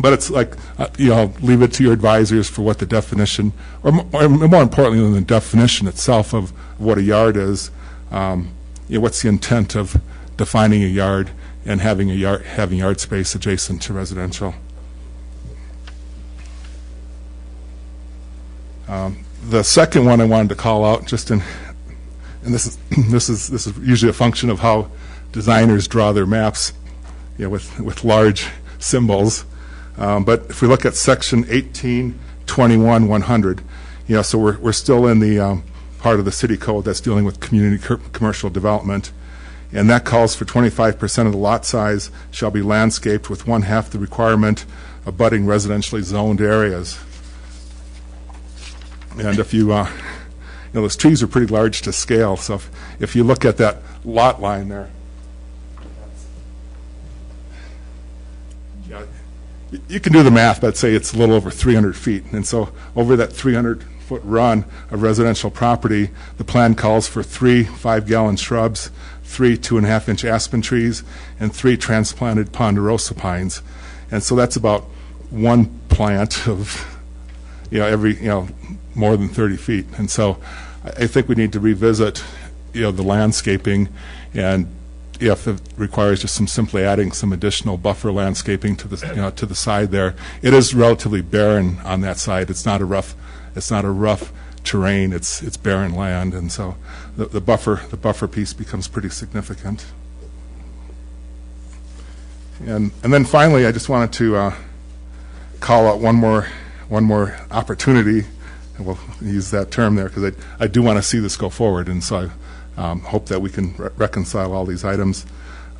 Speaker 9: But it's like, leave it to your advisors for what the definition, or more importantly than the definition itself of what a yard is, what's the intent of defining a yard and having yard space adjacent to residential. The second one I wanted to call out, and this is usually a function of how designers draw their maps, with large symbols. But if we look at section 1821-100, so we're still in the part of the city code that's dealing with community commercial development, and that calls for 25% of the lot size shall be landscaped with 1/2 the requirement abutting residentially zoned areas. And if those trees are pretty large to scale, so if you look at that lot line there, you can do the math, but say it's a little over 300 feet. And so over that 300-foot run of residential property, the plan calls for 3 5-gallon shrubs, 3 2.5-inch aspen trees, and 3 transplanted ponderosa pines. And so that's about 1 plant of, every, more than 30 feet. And so I think we need to revisit, the landscaping, and if it requires just simply adding some additional buffer landscaping to the to the side there. It is relatively barren on that side. It's not a rough terrain. It's barren land, and so the buffer piece becomes pretty significant. And then finally, I just wanted to call out one more opportunity, and we'll use that term there because I do want to see this go forward, and so Hope that we can reconcile all these items.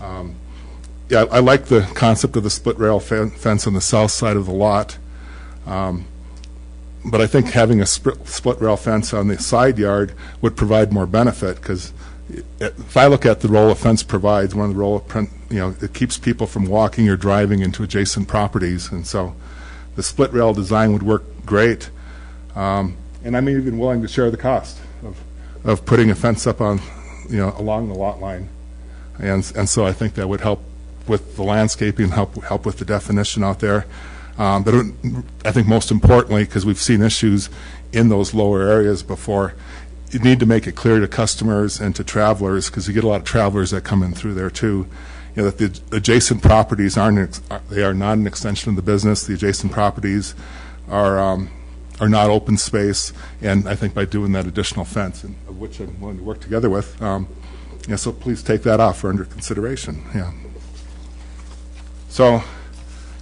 Speaker 9: Yeah, I like the concept of the split rail fence on the south side of the lot. But I think having a split rail fence on the side yard would provide more benefit, because if I look at the role a fence provides, one of the role, it keeps people from walking or driving into adjacent properties, and so the split rail design would work great. And I'm even willing to share the cost of putting a fence up on, along the lot line, and so I think that would help with the landscaping, help with the definition out there. But I think most importantly, because we've seen issues in those lower areas before, you need to make it clear to customers and to travelers, because you get a lot of travelers that come in through there too, that the adjacent properties are not an extension of the business. The adjacent properties are not open space, and I think by doing that additional fence, and of which I'm willing to work together with, so please take that off for under consideration. Yeah. So,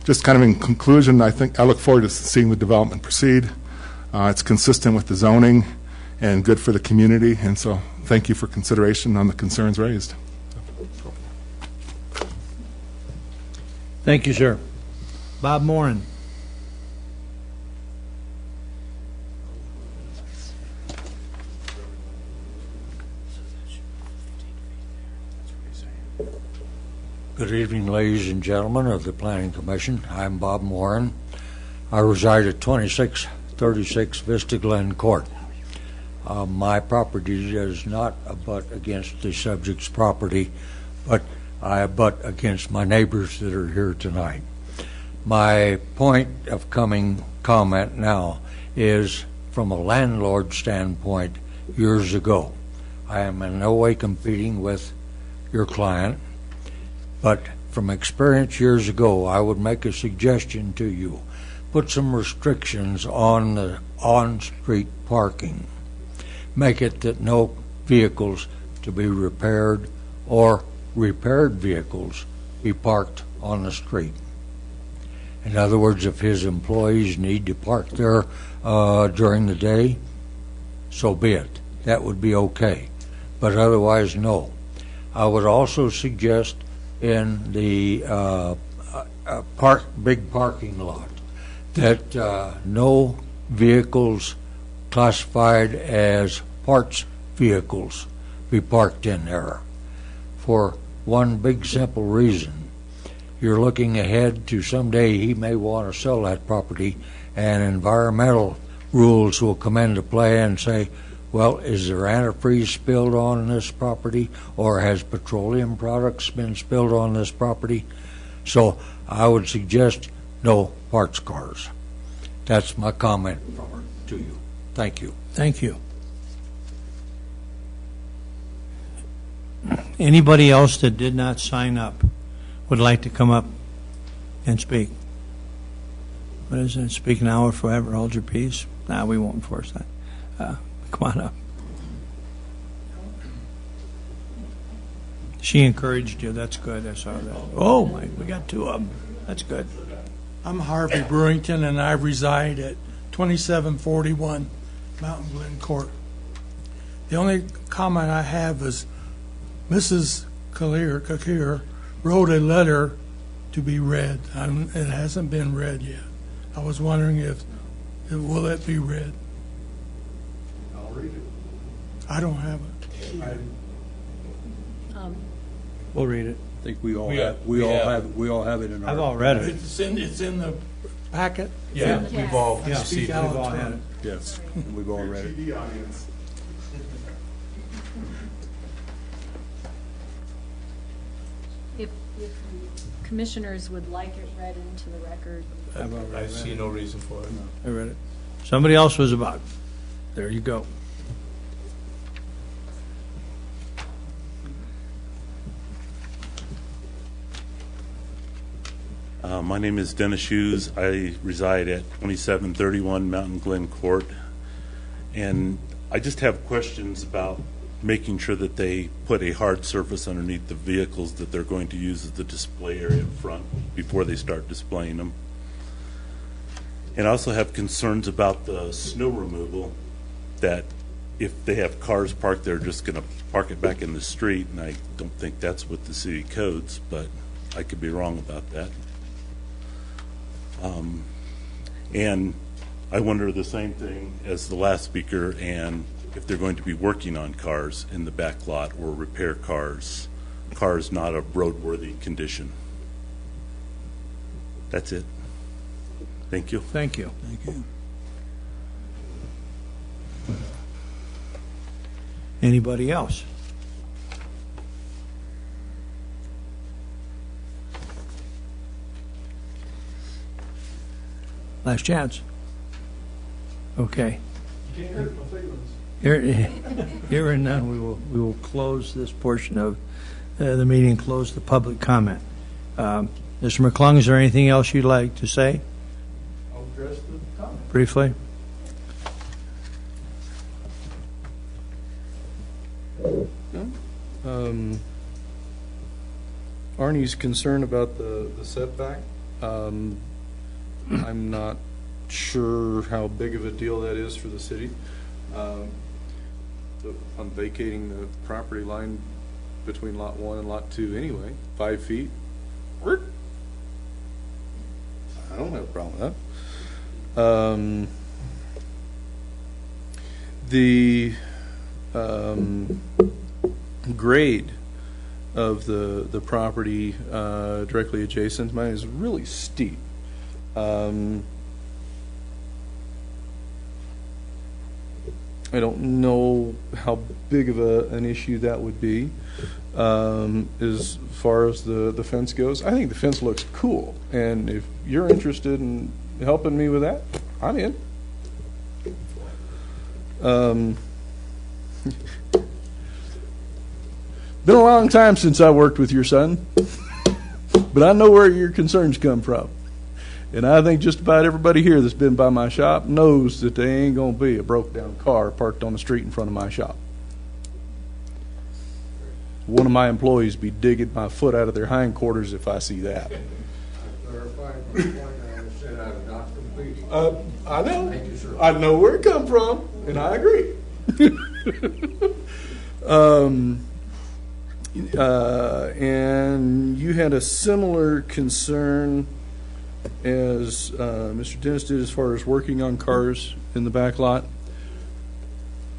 Speaker 9: just kind of in conclusion, I look forward to seeing the development proceed. It's consistent with the zoning and good for the community, and so thank you for consideration on the concerns raised.
Speaker 3: Thank you, sir. Bob Moran.
Speaker 10: Good evening, ladies and gentlemen of the Planning Commission. I'm Bob Moran. I reside at 2636 Vista Glen Court. My property does not abut against the subject's property, but I abut against my neighbors that are here tonight. My point of comment now is from a landlord standpoint years ago. I am in no way competing with your client, but from experience years ago, I would make a suggestion to you. Put some restrictions on the on-street parking. Make it that no vehicles to be repaired or repaired vehicles be parked on the street. In other words, if his employees need to park there during the day, so be it. That would be okay. But otherwise, no. I would also suggest in the big parking lot that no vehicles classified as parts vehicles be parked in there, for one big simple reason. You're looking ahead to someday he may want to sell that property, and environmental rules will come into play and say, well, is there antifreeze spilled on this property, or has petroleum products been spilled on this property? So I would suggest no parts cars. That's my comment to you. Thank you.
Speaker 3: Thank you. Anybody else that did not sign up would like to come up and speak? What is it? Speak now or forever hold your peace? No, we won't enforce that. Come on up. She encouraged you. That's good. I saw that. Oh, my, we got two of them. That's good.
Speaker 11: I'm Harvey Brewington, and I reside at 2741 Mountain Glen Court. The only comment I have is Mrs. Kakir wrote a letter to be read. It hasn't been read yet. I was wondering will it be read?
Speaker 8: I'll read it.
Speaker 11: I don't have it.
Speaker 3: We'll read it.
Speaker 7: I think we all have it in our.
Speaker 3: I've all read it.
Speaker 11: It's in the packet.
Speaker 6: Yeah, we've all
Speaker 3: Yeah,
Speaker 6: received
Speaker 3: we've
Speaker 6: it.
Speaker 3: all had it.
Speaker 7: Yes, and we've all read it.
Speaker 9: TV audience.
Speaker 1: If commissioners would like it read into the record.
Speaker 6: I see no reason for it.
Speaker 3: I read it. Somebody else was about. There you go.
Speaker 12: My name is Dennis Hughes. I reside at 2731 Mountain Glen Court. And I just have questions about making sure that they put a hard surface underneath the vehicles that they're going to use as the display area in front before they start displaying them. And I also have concerns about the snow removal that if they have cars parked, they're just going to park it back in the street, and I don't think that's what the city codes, but I could be wrong about that. And I wonder the same thing as the last speaker, and if they're going to be working on cars in the back lot or repair cars not of roadworthy condition. That's it. Thank you.
Speaker 3: Thank you.
Speaker 11: Thank you.
Speaker 3: Anybody else? Last chance. Okay. Here and now, we will close this portion of the meeting, close the public comment. Mr. McClung, is there anything else you'd like to say?
Speaker 8: I'll address the comment.
Speaker 3: Briefly?
Speaker 8: Arnie's concern about the setback, I'm not sure how big of a deal that is for the city. I'm vacating the property line between Lot 1 and Lot 2 anyway, 5 feet. I don't have a problem with that. The grade of the property directly adjacent to mine is really steep. I don't know how big of an issue that would be as far as the fence goes. I think the fence looks cool, and if you're interested in helping me with that, I'm in. Been a long time since I worked with your son, but I know where your concerns come from. And I think just about everybody here that's been by my shop knows that there ain't going to be a broke down car parked on the street in front of my shop. One of my employees be digging my foot out of their hindquarters if I see that. I know. I know where it come from, and I agree. And you had a similar concern as Mr. Dennis did as far as working on cars in the back lot.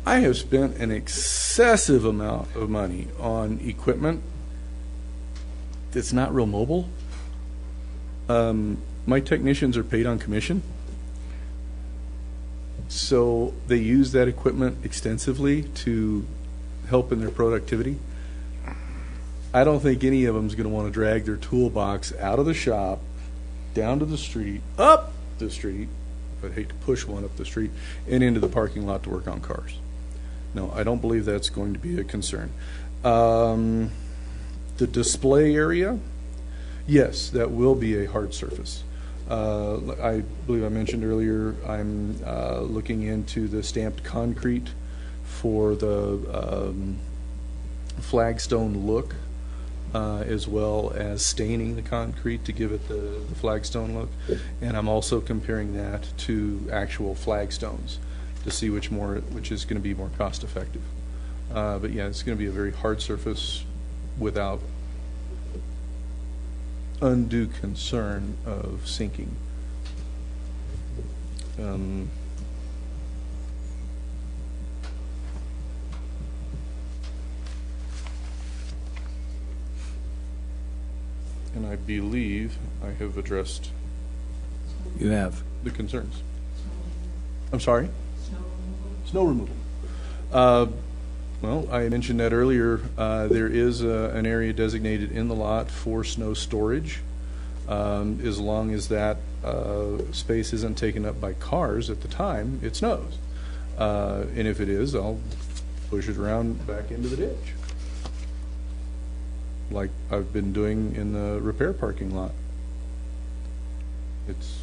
Speaker 8: I have spent an excessive amount of money on equipment that's not real mobile. My technicians are paid on commission, so they use that equipment extensively to help in their productivity. I don't think any of them is going to want to drag their toolbox out of the shop, down to the street, up the street, I'd hate to push one up the street, and into the parking lot to work on cars. No, I don't believe that's going to be a concern. The display area, yes, that will be a hard surface. I believe I mentioned earlier, I'm looking into the stamped concrete for the flagstone look, as well as staining the concrete to give it the flagstone look. And I'm also comparing that to actual flagstones to see which is going to be more cost effective. But yeah, it's going to be a very hard surface without undue concern of sinking. And I believe I have addressed
Speaker 3: You have.
Speaker 8: the concerns. I'm sorry? Snow removal. Well, I mentioned that earlier. There is an area designated in the lot for snow storage. As long as that space isn't taken up by cars at the time it snows. And if it is, I'll push it around back into the ditch, like I've been doing in the repair parking lot. It's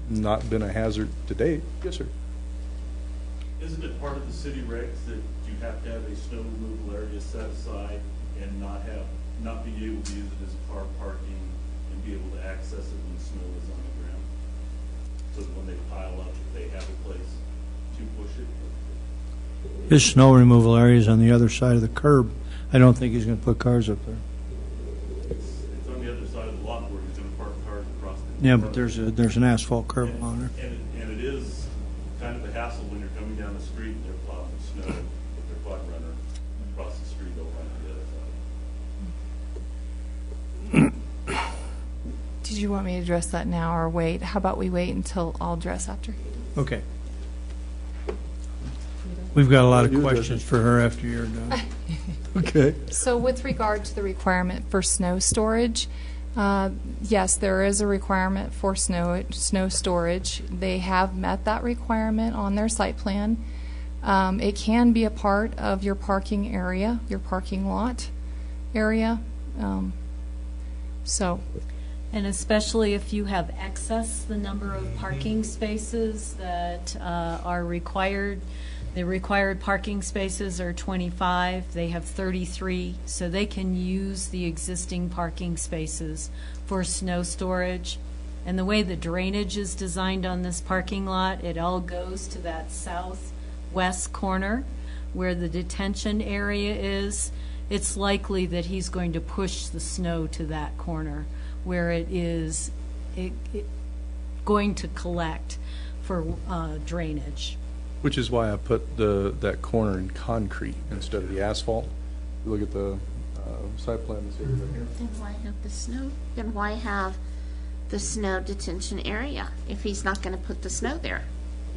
Speaker 8: not been a hazard to date. Yes, sir.
Speaker 13: Isn't it part of the city regs that you have to have a snow removal area set aside and not be able to use it as car parking and be able to access it when snow is on the ground? So that when they pile up, they have a place to push it?
Speaker 3: His snow removal area is on the other side of the curb. I don't think he's going to put cars up there.
Speaker 13: It's on the other side of the lot where he's going to park cars across the.
Speaker 3: Yeah, but there's an asphalt curb on there.
Speaker 13: And it is kind of a hassle when you're coming down the street and they're plowing snow with their quad runner across the street over on the other side.
Speaker 5: Did you want me to address that now or wait? How about we wait until I'll address after?
Speaker 3: Okay. We've got a lot of questions for her after you're done. Okay.
Speaker 5: So with regard to the requirement for snow storage, yes, there is a requirement for snow storage. They have met that requirement on their site plan. It can be a part of your parking area, your parking lot area.
Speaker 1: And especially if you have excess, the number of parking spaces that are required. The required parking spaces are 25. They have 33, so they can use the existing parking spaces for snow storage. And the way the drainage is designed on this parking lot, it all goes to that southwest corner where the detention area is. It's likely that he's going to push the snow to that corner where it is going to collect for drainage.
Speaker 8: Which is why I put that corner in concrete instead of the asphalt. You look at the site plan that's here right here.
Speaker 2: Then why have the snow? Then why have the snow detention area if he's not going to put the snow there?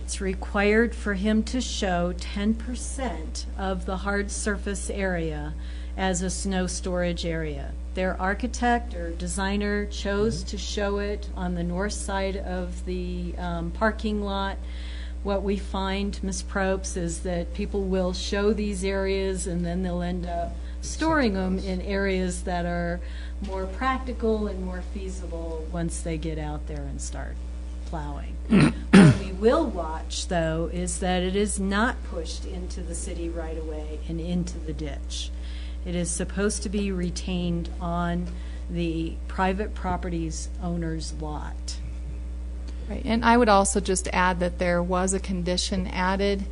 Speaker 1: It's required for him to show 10% of the hard surface area as a snow storage area. Their architect or designer chose to show it on the north side of the parking lot. What we find, Ms. Probst, is that people will show these areas and then they'll end up storing them in areas that are more practical and more feasible once they get out there and start plowing. What we will watch, though, is that it is not pushed into the city right away and into the ditch. It is supposed to be retained on the private property's owner's lot.
Speaker 5: Right, and I would also just add that there was a condition added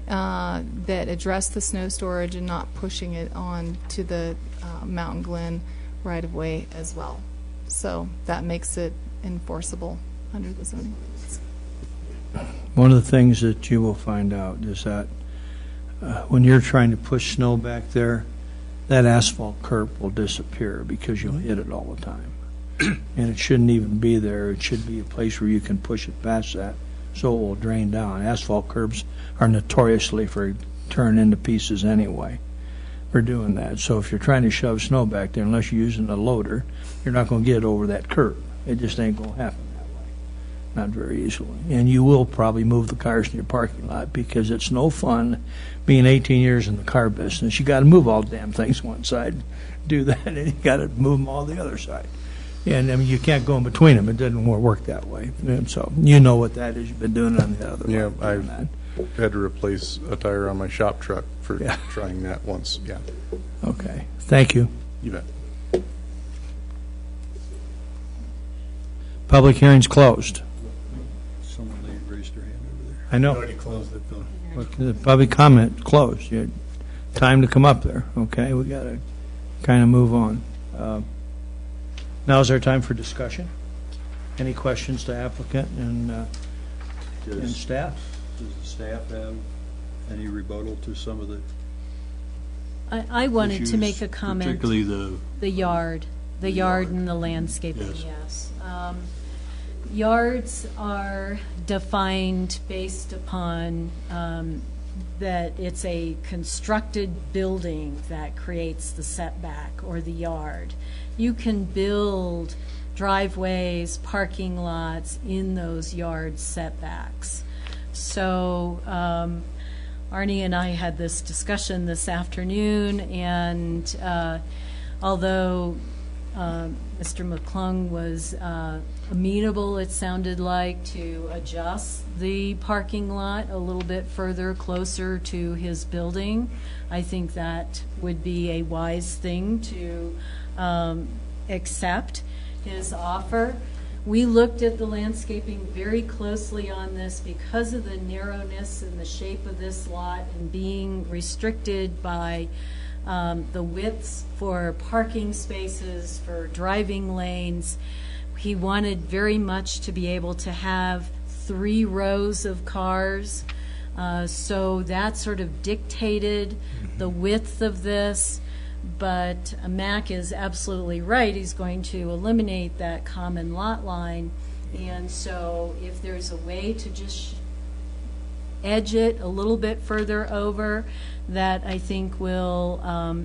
Speaker 5: that addressed the snow storage and not pushing it on to the Mountain Glen right-of-way as well. So that makes it enforceable under the zoning.
Speaker 3: One of the things that you will find out is that when you're trying to push snow back there, that asphalt curb will disappear because you'll hit it all the time. And it shouldn't even be there. It should be a place where you can push it past that so it will drain down. Asphalt curbs are notoriously for turning into pieces anyway for doing that. So if you're trying to shove snow back there, unless you're using a loader, you're not going to get over that curb. It just ain't going to happen that way. Not very easily. And you will probably move the cars in your parking lot because it's no fun being 18 years in the car business. You got to move all the damn things one side, do that, and you got to move them all the other side. And I mean, you can't go in between them. It doesn't work that way. And so you know what that is. You've been doing it on the other.
Speaker 8: Yeah,
Speaker 3: one.
Speaker 8: I've had to replace a tire on my shop truck for trying that once. Yeah.
Speaker 3: Okay. Thank you.
Speaker 8: You bet.
Speaker 3: Public hearing's closed.
Speaker 7: Someone raised their hand over there.
Speaker 3: I know.
Speaker 6: Already closed it, though.
Speaker 3: The public comment closed. You had time to come up there. Okay, we got to kind of move on. Now is our time for discussion. Any questions to applicant and staff?
Speaker 7: Does the staff have any rebuttal to some of the
Speaker 1: I wanted to
Speaker 7: issues,
Speaker 1: make a comment.
Speaker 7: particularly
Speaker 1: The yard and the landscaping, yes. Yards are defined based upon that it's a constructed building that creates the setback or the yard. You can build driveways, parking lots in those yard setbacks. So Arnie and I had this discussion this afternoon, and although Mr. McClung was amenable, it sounded like, to adjust the parking lot a little bit further closer to his building. I think that would be a wise thing to accept his offer. We looked at the landscaping very closely on this because of the narrowness and the shape of this lot and being restricted by the widths for parking spaces, for driving lanes. He wanted very much to be able to have 3 rows of cars. So that sort of dictated the width of this. But Mac is absolutely right. He's going to eliminate that common lot line. And so if there's a way to just edge it a little bit further over, that I think will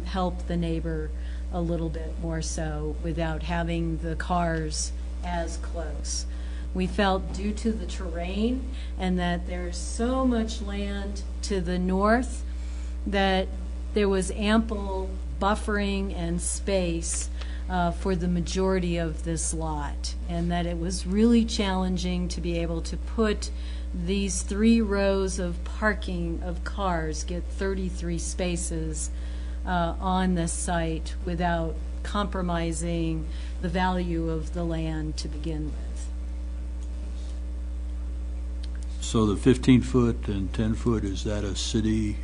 Speaker 1: help the neighbor a little bit more so without having the cars as close. We felt due to the terrain and that there's so much land to the north that there was ample buffering and space for the majority of this lot, and that it was really challenging to be able to put these 3 rows of parking of cars, get 33 spaces on this site without compromising the value of the land to begin with.
Speaker 7: So the 15-foot and 10-foot, is that a city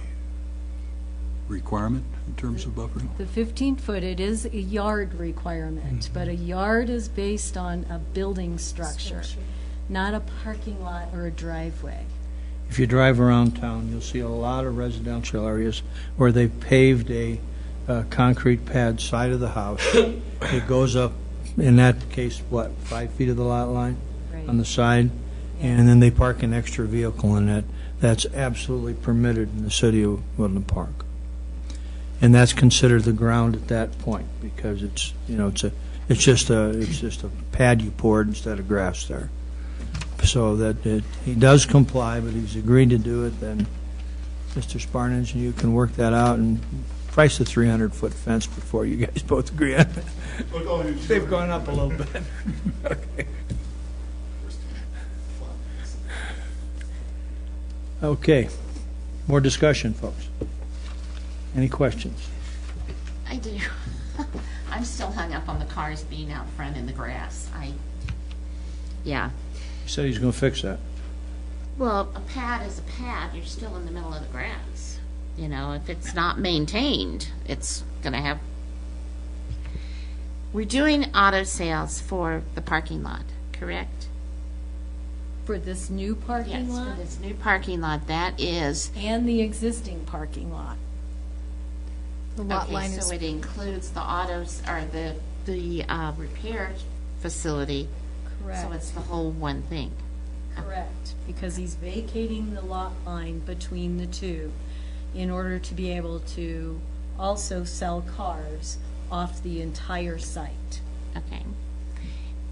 Speaker 7: requirement in terms of buffering?
Speaker 1: The 15-foot, it is a yard requirement, but a yard is based on a building structure, not a parking lot or a driveway.
Speaker 3: If you drive around town, you'll see a lot of residential areas where they've paved a concrete pad side of the house. It goes up, in that case, 5 feet of the lot line on the side, and then they park an extra vehicle in it. That's absolutely permitted in the city of Woodland Park. And that's considered the ground at that point, because it's just a pad you poured instead of grass there. So that he does comply, but he's agreed to do it. Then Mr. Sparnage and you can work that out and price the 300-foot fence before you guys both agree on it. They've gone up a little bit. Okay. Okay. More discussion, folks. Any questions?
Speaker 2: I do. I'm still hung up on the cars being out front in the grass. Yeah.
Speaker 3: He said he's going to fix that.
Speaker 2: Well, a pad is a pad. You're still in the middle of the grass. You know, if it's not maintained, it's going to have... We're doing auto sales for the parking lot, correct?
Speaker 1: For this new parking lot?
Speaker 2: Yes, for this new parking lot. That is...
Speaker 1: And the existing parking lot.
Speaker 5: The lot line
Speaker 2: so
Speaker 5: is
Speaker 2: it includes the autos, or the repair facility.
Speaker 1: Correct.
Speaker 2: So it's the whole one thing.
Speaker 1: Correct, because he's vacating the lot line between the two in order to be able to also sell cars off the entire site.
Speaker 2: Okay.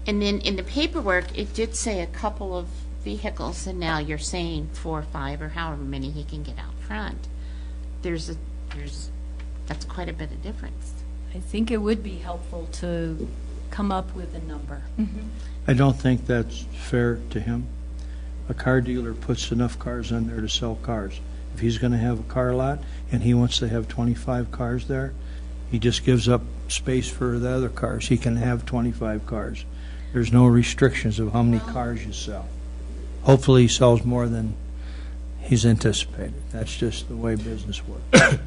Speaker 2: And then in the paperwork, it did say a couple of vehicles, and now you're saying 4 or 5 or however many he can get out front. That's quite a bit of difference.
Speaker 1: I think it would be helpful to come up with a number.
Speaker 3: I don't think that's fair to him. A car dealer puts enough cars in there to sell cars. If he's going to have a car lot and he wants to have 25 cars there, he just gives up space for the other cars. He can have 25 cars. There's no restrictions of how many cars you sell. Hopefully he sells more than he's anticipated. That's just the way business works.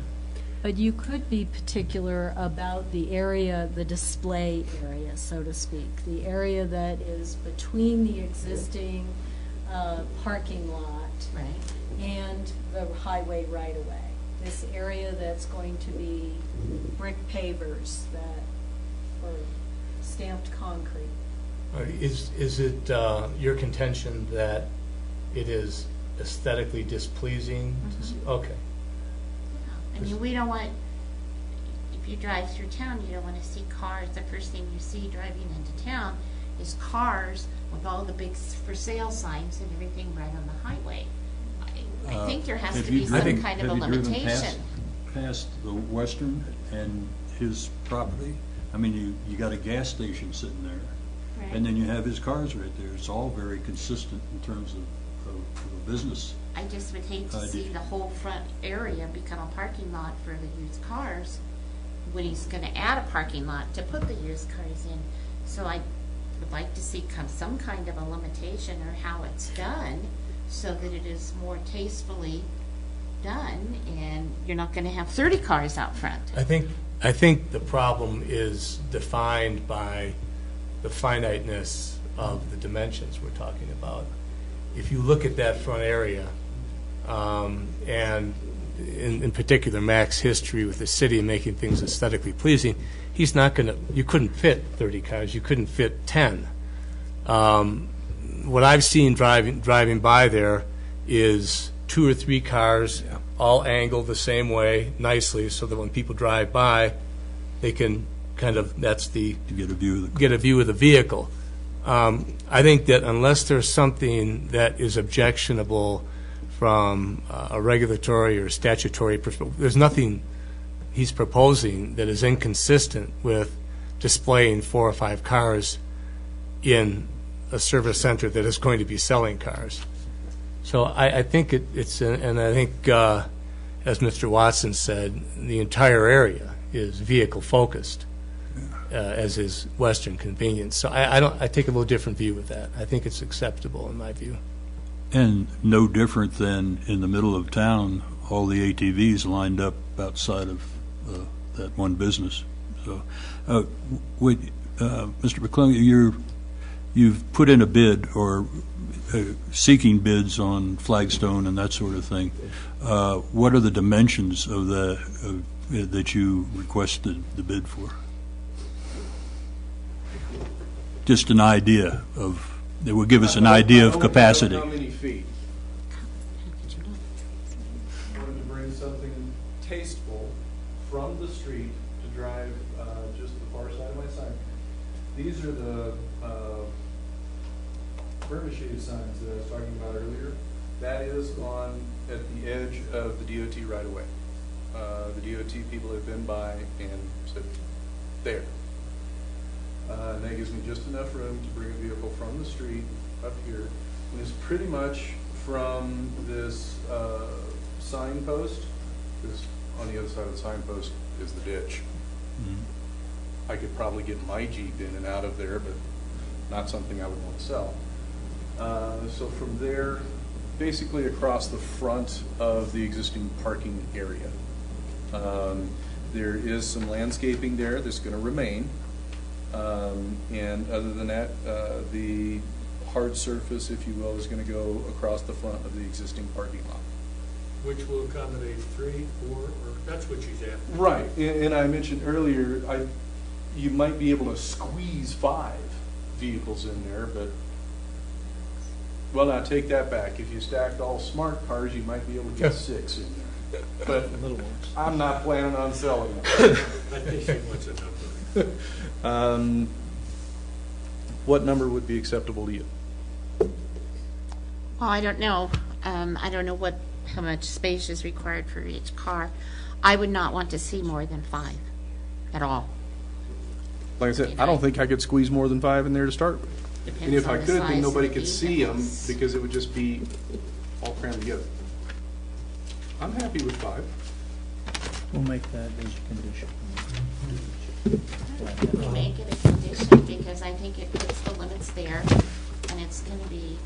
Speaker 1: But you could be particular about the area, the display area, so to speak, the area that is between the existing parking lot and the highway right-of-way. This area that's going to be brick pavers or stamped concrete.
Speaker 6: Is it your contention that it is aesthetically displeasing? Okay.
Speaker 2: I mean, we don't want, if you drive through town, you don't want to see cars. The first thing you see driving into town is cars with all the big for sale signs and everything right on the highway. I think there has to be some kind of a limitation.
Speaker 7: Past the Western and his property? I mean, you got a gas station sitting there, and then you have his cars right there. It's all very consistent in terms of a business.
Speaker 2: I just would hate to see the whole front area become a parking lot for the used cars when he's going to add a parking lot to put the used cars in. So would like to see some kind of a limitation or how it's done so that it is more tastefully done and you're not going to have 30 cars out front.
Speaker 6: I think the problem is defined by the finiteness of the dimensions we're talking about. If you look at that front area, and in particular Mac's history with the city and making things aesthetically pleasing, he's not going to, you couldn't fit 30 cars, you couldn't fit 10. What I've seen driving by there is 2 or 3 cars, all angled the same way nicely, so that when people drive by, they can kind of, get a view of the vehicle. I think that unless there's something that is objectionable from a regulatory or statutory perspective, there's nothing he's proposing that is inconsistent with displaying 4 or 5 cars in a service center that is going to be selling cars. So I think it's, and I think, as Mr. Watson said, the entire area is vehicle focused, as is Western Convenience. So I take a little different view with that. I think it's acceptable in my view.
Speaker 7: And no different than in the middle of town, all the ATVs lined up outside of that one business. So, Mr. McClung, you've put in a bid or seeking bids on flagstone and that sort of thing. What are the dimensions of that you requested the bid for? Just an idea of. That will give us an idea of capacity.
Speaker 8: How many feet? I wanted to bring something tasteful from the street to drive just the far side of my sign. These are the vermifuge signs that I was talking about earlier. That is at the edge of the DOT right away. The DOT people have been by and said, there. And that gives me just enough room to bring a vehicle from the street up here. And it's pretty much from this signpost, because on the other side of the signpost is the ditch. I could probably get my Jeep in and out of there, but not something I would want to sell. So from there, basically across the front of the existing parking area. There is some landscaping there that's going to remain. And other than that, the hard surface, if you will, is going to go across the front of the existing parking lot.
Speaker 14: Which will accommodate 3, 4, or that's what she's after.
Speaker 8: Right, and I mentioned earlier, you might be able to squeeze 5 vehicles in there, but, well, now take that back. If you stacked all smart cars, you might be able to get 6 in there. But I'm not planning on selling them.
Speaker 14: I think she wants a number.
Speaker 8: What number would be acceptable to you?
Speaker 2: Well, I don't know. I don't know how much space is required for each car. I would not want to see more than 5 at all.
Speaker 8: Like I said, I don't think I could squeeze more than 5 in there to start with.
Speaker 2: Depends
Speaker 8: And if
Speaker 2: on
Speaker 8: I
Speaker 2: the
Speaker 8: could,
Speaker 2: size
Speaker 8: then
Speaker 2: of
Speaker 8: nobody
Speaker 2: the
Speaker 8: could see them
Speaker 2: vehicles.
Speaker 8: because it would just be all crammed together. I'm happy with 5.
Speaker 3: We'll make that as a condition.
Speaker 2: We make it a condition because I think it puts the limits there, and it's going to be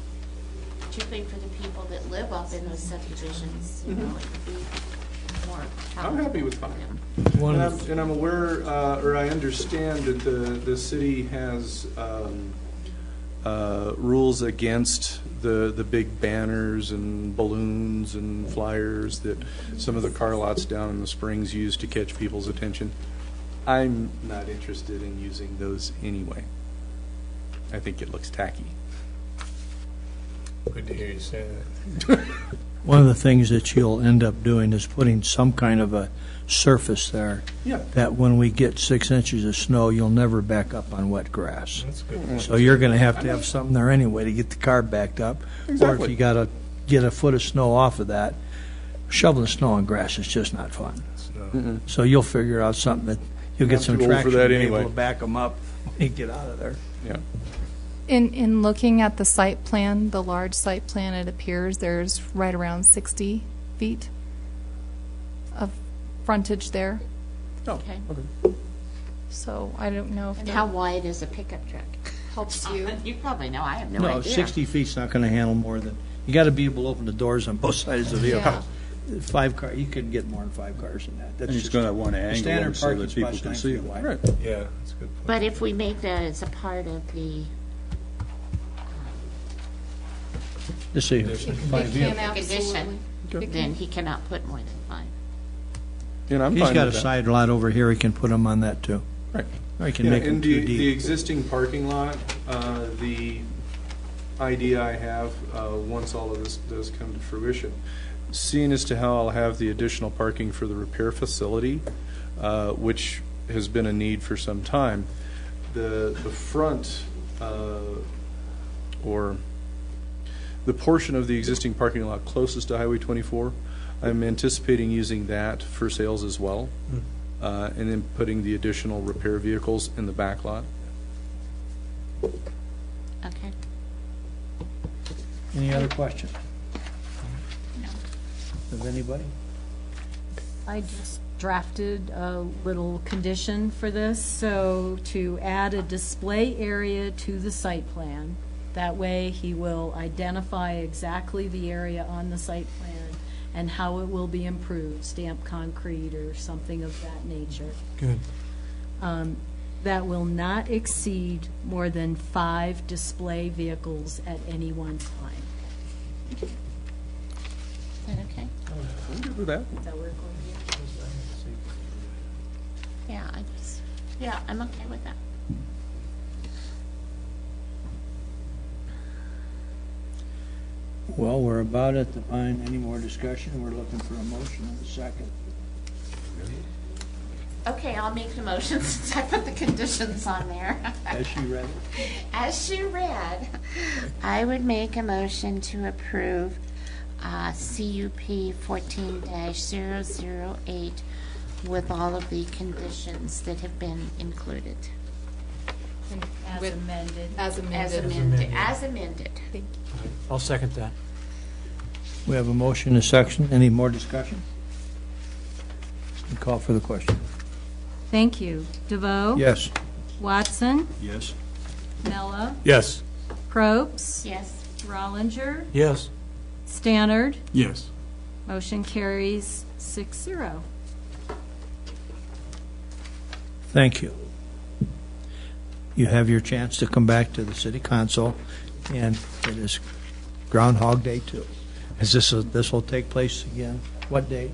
Speaker 2: particularly for the people that live up in those subdivisions. You know, it would be more.
Speaker 8: I'm happy with 5.
Speaker 3: One
Speaker 8: And I'm aware, or I understand that the city has rules against the big banners and balloons and flyers that some of the car lots down in the Springs use to catch people's attention. I'm not interested in using those anyway. I think it looks tacky.
Speaker 6: Good to hear you say that.
Speaker 3: One of the things that you'll end up doing is putting some kind of a surface there.
Speaker 8: Yeah.
Speaker 3: That when we get 6 inches of snow, you'll never back up on wet grass.
Speaker 6: That's good.
Speaker 3: So you're going to have something there anyway to get the car backed up. Or
Speaker 8: Exactly.
Speaker 3: if you got to get a foot of snow off of that, shoveling snow on grass is just not fun. So you'll figure out something that you'll get
Speaker 8: I'm
Speaker 3: some
Speaker 8: too old for
Speaker 3: traction
Speaker 8: that
Speaker 3: to be
Speaker 8: anyway.
Speaker 3: able to back them up and get out of there.
Speaker 8: Yeah.
Speaker 5: In looking at the site plan, the large site plan, it appears there's right around 60 feet of frontage there.
Speaker 8: Oh,
Speaker 2: Okay.
Speaker 8: okay.
Speaker 5: So I don't know if
Speaker 2: And
Speaker 5: that-
Speaker 2: how wide is a pickup truck?
Speaker 5: helps you.
Speaker 2: You probably know, I have no
Speaker 3: No,
Speaker 2: idea.
Speaker 3: 60 feet's not going to handle more than, you got to be able to open the doors on both sides of the vehicle.
Speaker 2: Yeah.
Speaker 3: 5 car, you couldn't get more than 5 cars in that. That's
Speaker 8: And he's
Speaker 3: just-
Speaker 8: going to want to
Speaker 3: the
Speaker 8: angle
Speaker 3: standard
Speaker 8: them so
Speaker 3: parking
Speaker 8: that people
Speaker 3: spot's
Speaker 8: can
Speaker 3: 9
Speaker 8: see
Speaker 3: feet
Speaker 8: them.
Speaker 3: wide.
Speaker 8: Right.
Speaker 6: Yeah, that's a good point.
Speaker 2: But if we make that as a part of the
Speaker 3: Let's see, 5
Speaker 5: They
Speaker 3: vehicles.
Speaker 5: can
Speaker 2: condition,
Speaker 5: absolutely.
Speaker 2: then he cannot put more than 5.
Speaker 8: And I'm
Speaker 3: He's
Speaker 8: fine
Speaker 3: got a
Speaker 8: with that.
Speaker 3: side lot over here, he can put them on that too.
Speaker 8: Right.
Speaker 3: Or he can
Speaker 8: Yeah,
Speaker 3: make them
Speaker 8: and
Speaker 3: too
Speaker 8: the
Speaker 3: deep.
Speaker 8: existing parking lot, the idea I have, once all of this does come to fruition, seeing as to how I'll have the additional parking for the repair facility, which has been a need for some time, the front, or the portion of the existing parking lot closest to Highway 24, I'm anticipating using that for sales as well, and then putting the additional repair vehicles in the back lot.
Speaker 2: Okay.
Speaker 3: Any other questions? Of anybody?
Speaker 1: I just drafted a little condition for this, so to add a display area to the site plan. That way, he will identify exactly the area on the site plan and how it will be improved, stamped concrete or something of that nature.
Speaker 4: Good.
Speaker 1: That will not exceed more than 5 display vehicles at any one time.
Speaker 2: Is that okay?
Speaker 8: I'm good with that.
Speaker 1: Does that work with you?
Speaker 2: Yeah, I'm okay with that.
Speaker 3: Well, we're about at the point, any more discussion? We're looking for a motion in a second.
Speaker 2: Okay, I'll make the motion since I put the conditions on there.
Speaker 3: Has she read it?
Speaker 2: As she read, I would make a motion to approve CUP 14-008 with all of the conditions that have been included.
Speaker 1: As
Speaker 5: With-
Speaker 1: amended.
Speaker 5: As
Speaker 2: As
Speaker 5: amended.
Speaker 2: amended. As amended.
Speaker 4: I'll second that.
Speaker 3: We have a motion in a section. Any more discussion? We call for the question.
Speaker 1: Thank you. DeVoe?
Speaker 3: Yes.
Speaker 1: Watson?
Speaker 7: Yes.
Speaker 1: Mello?
Speaker 6: Yes.
Speaker 1: Probst?
Speaker 2: Yes.
Speaker 1: Rollinger?
Speaker 4: Yes.
Speaker 1: Stannard?
Speaker 14: Yes.
Speaker 1: Motion carries 6-0.
Speaker 3: Thank you. You have your chance to come back to the city council, and it is Groundhog Day too. Is this will take place again? What date?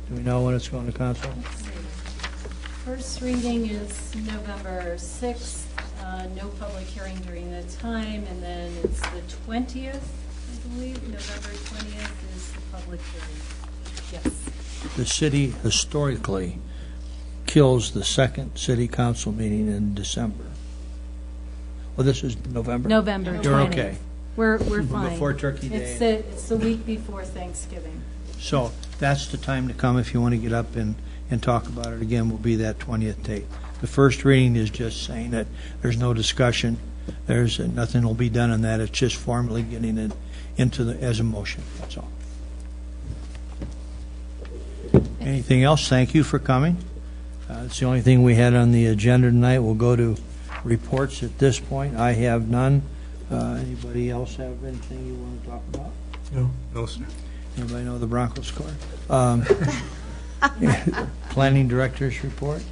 Speaker 3: Do we know when it's going to council?
Speaker 1: First reading is November 6th, no public hearing during that time, and then it's the 20th, I believe, November 20th is the public hearing. Yes.
Speaker 3: The city historically kills the second city council meeting in December. Well, this is November?
Speaker 1: November 20th.
Speaker 3: You're okay.
Speaker 1: We're fine.
Speaker 3: Before Turkey
Speaker 1: It's
Speaker 3: Day.
Speaker 1: it's the week before Thanksgiving.
Speaker 3: So that's the time to come if you want to get up and talk about it again, will be that 20th date. The first reading is just saying that there's no discussion, there's nothing will be done on that, it's just formally getting it into as a motion, that's all. Anything else? Thank you for coming. That's the only thing we had on the agenda tonight. We'll go to reports at this point. I have none. Anybody else have anything you want to talk about?
Speaker 4: No.
Speaker 6: No, sir.
Speaker 3: Anybody know the Broncos score? Planning Director's report?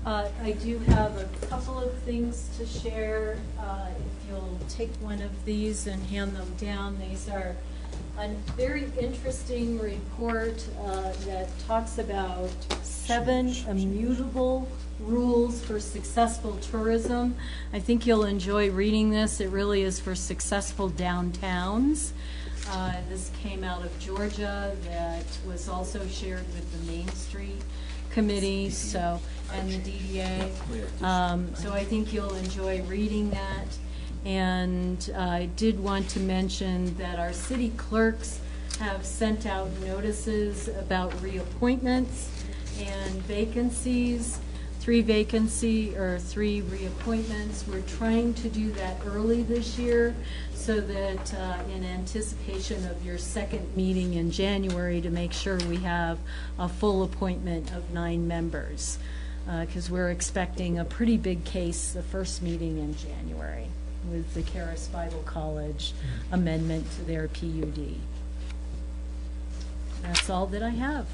Speaker 1: I do have a couple of things to share. If you'll take one of these and hand them down, these are a very interesting report that talks about 7 immutable rules for successful tourism. I think you'll enjoy reading this. It really is for successful downtowns. This came out of Georgia, that was also shared with the Main Street Committee, so, and the DDA. So I think you'll enjoy reading that. And I did want to mention that our city clerks have sent out notices about reappointments and vacancies. 3 reappointments. We're trying to do that early this year so that in anticipation of your second meeting in January, to make sure we have a full appointment of 9 members. because we're expecting a pretty big case, the first meeting in January, with the Karis Bible College amendment to their PUD. That's all that I have.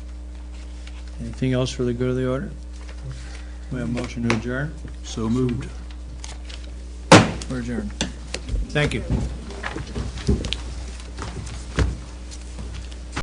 Speaker 3: Anything else for the good of the order? We have a motion to adjourn?
Speaker 8: So moved.
Speaker 3: We're adjourned. Thank you.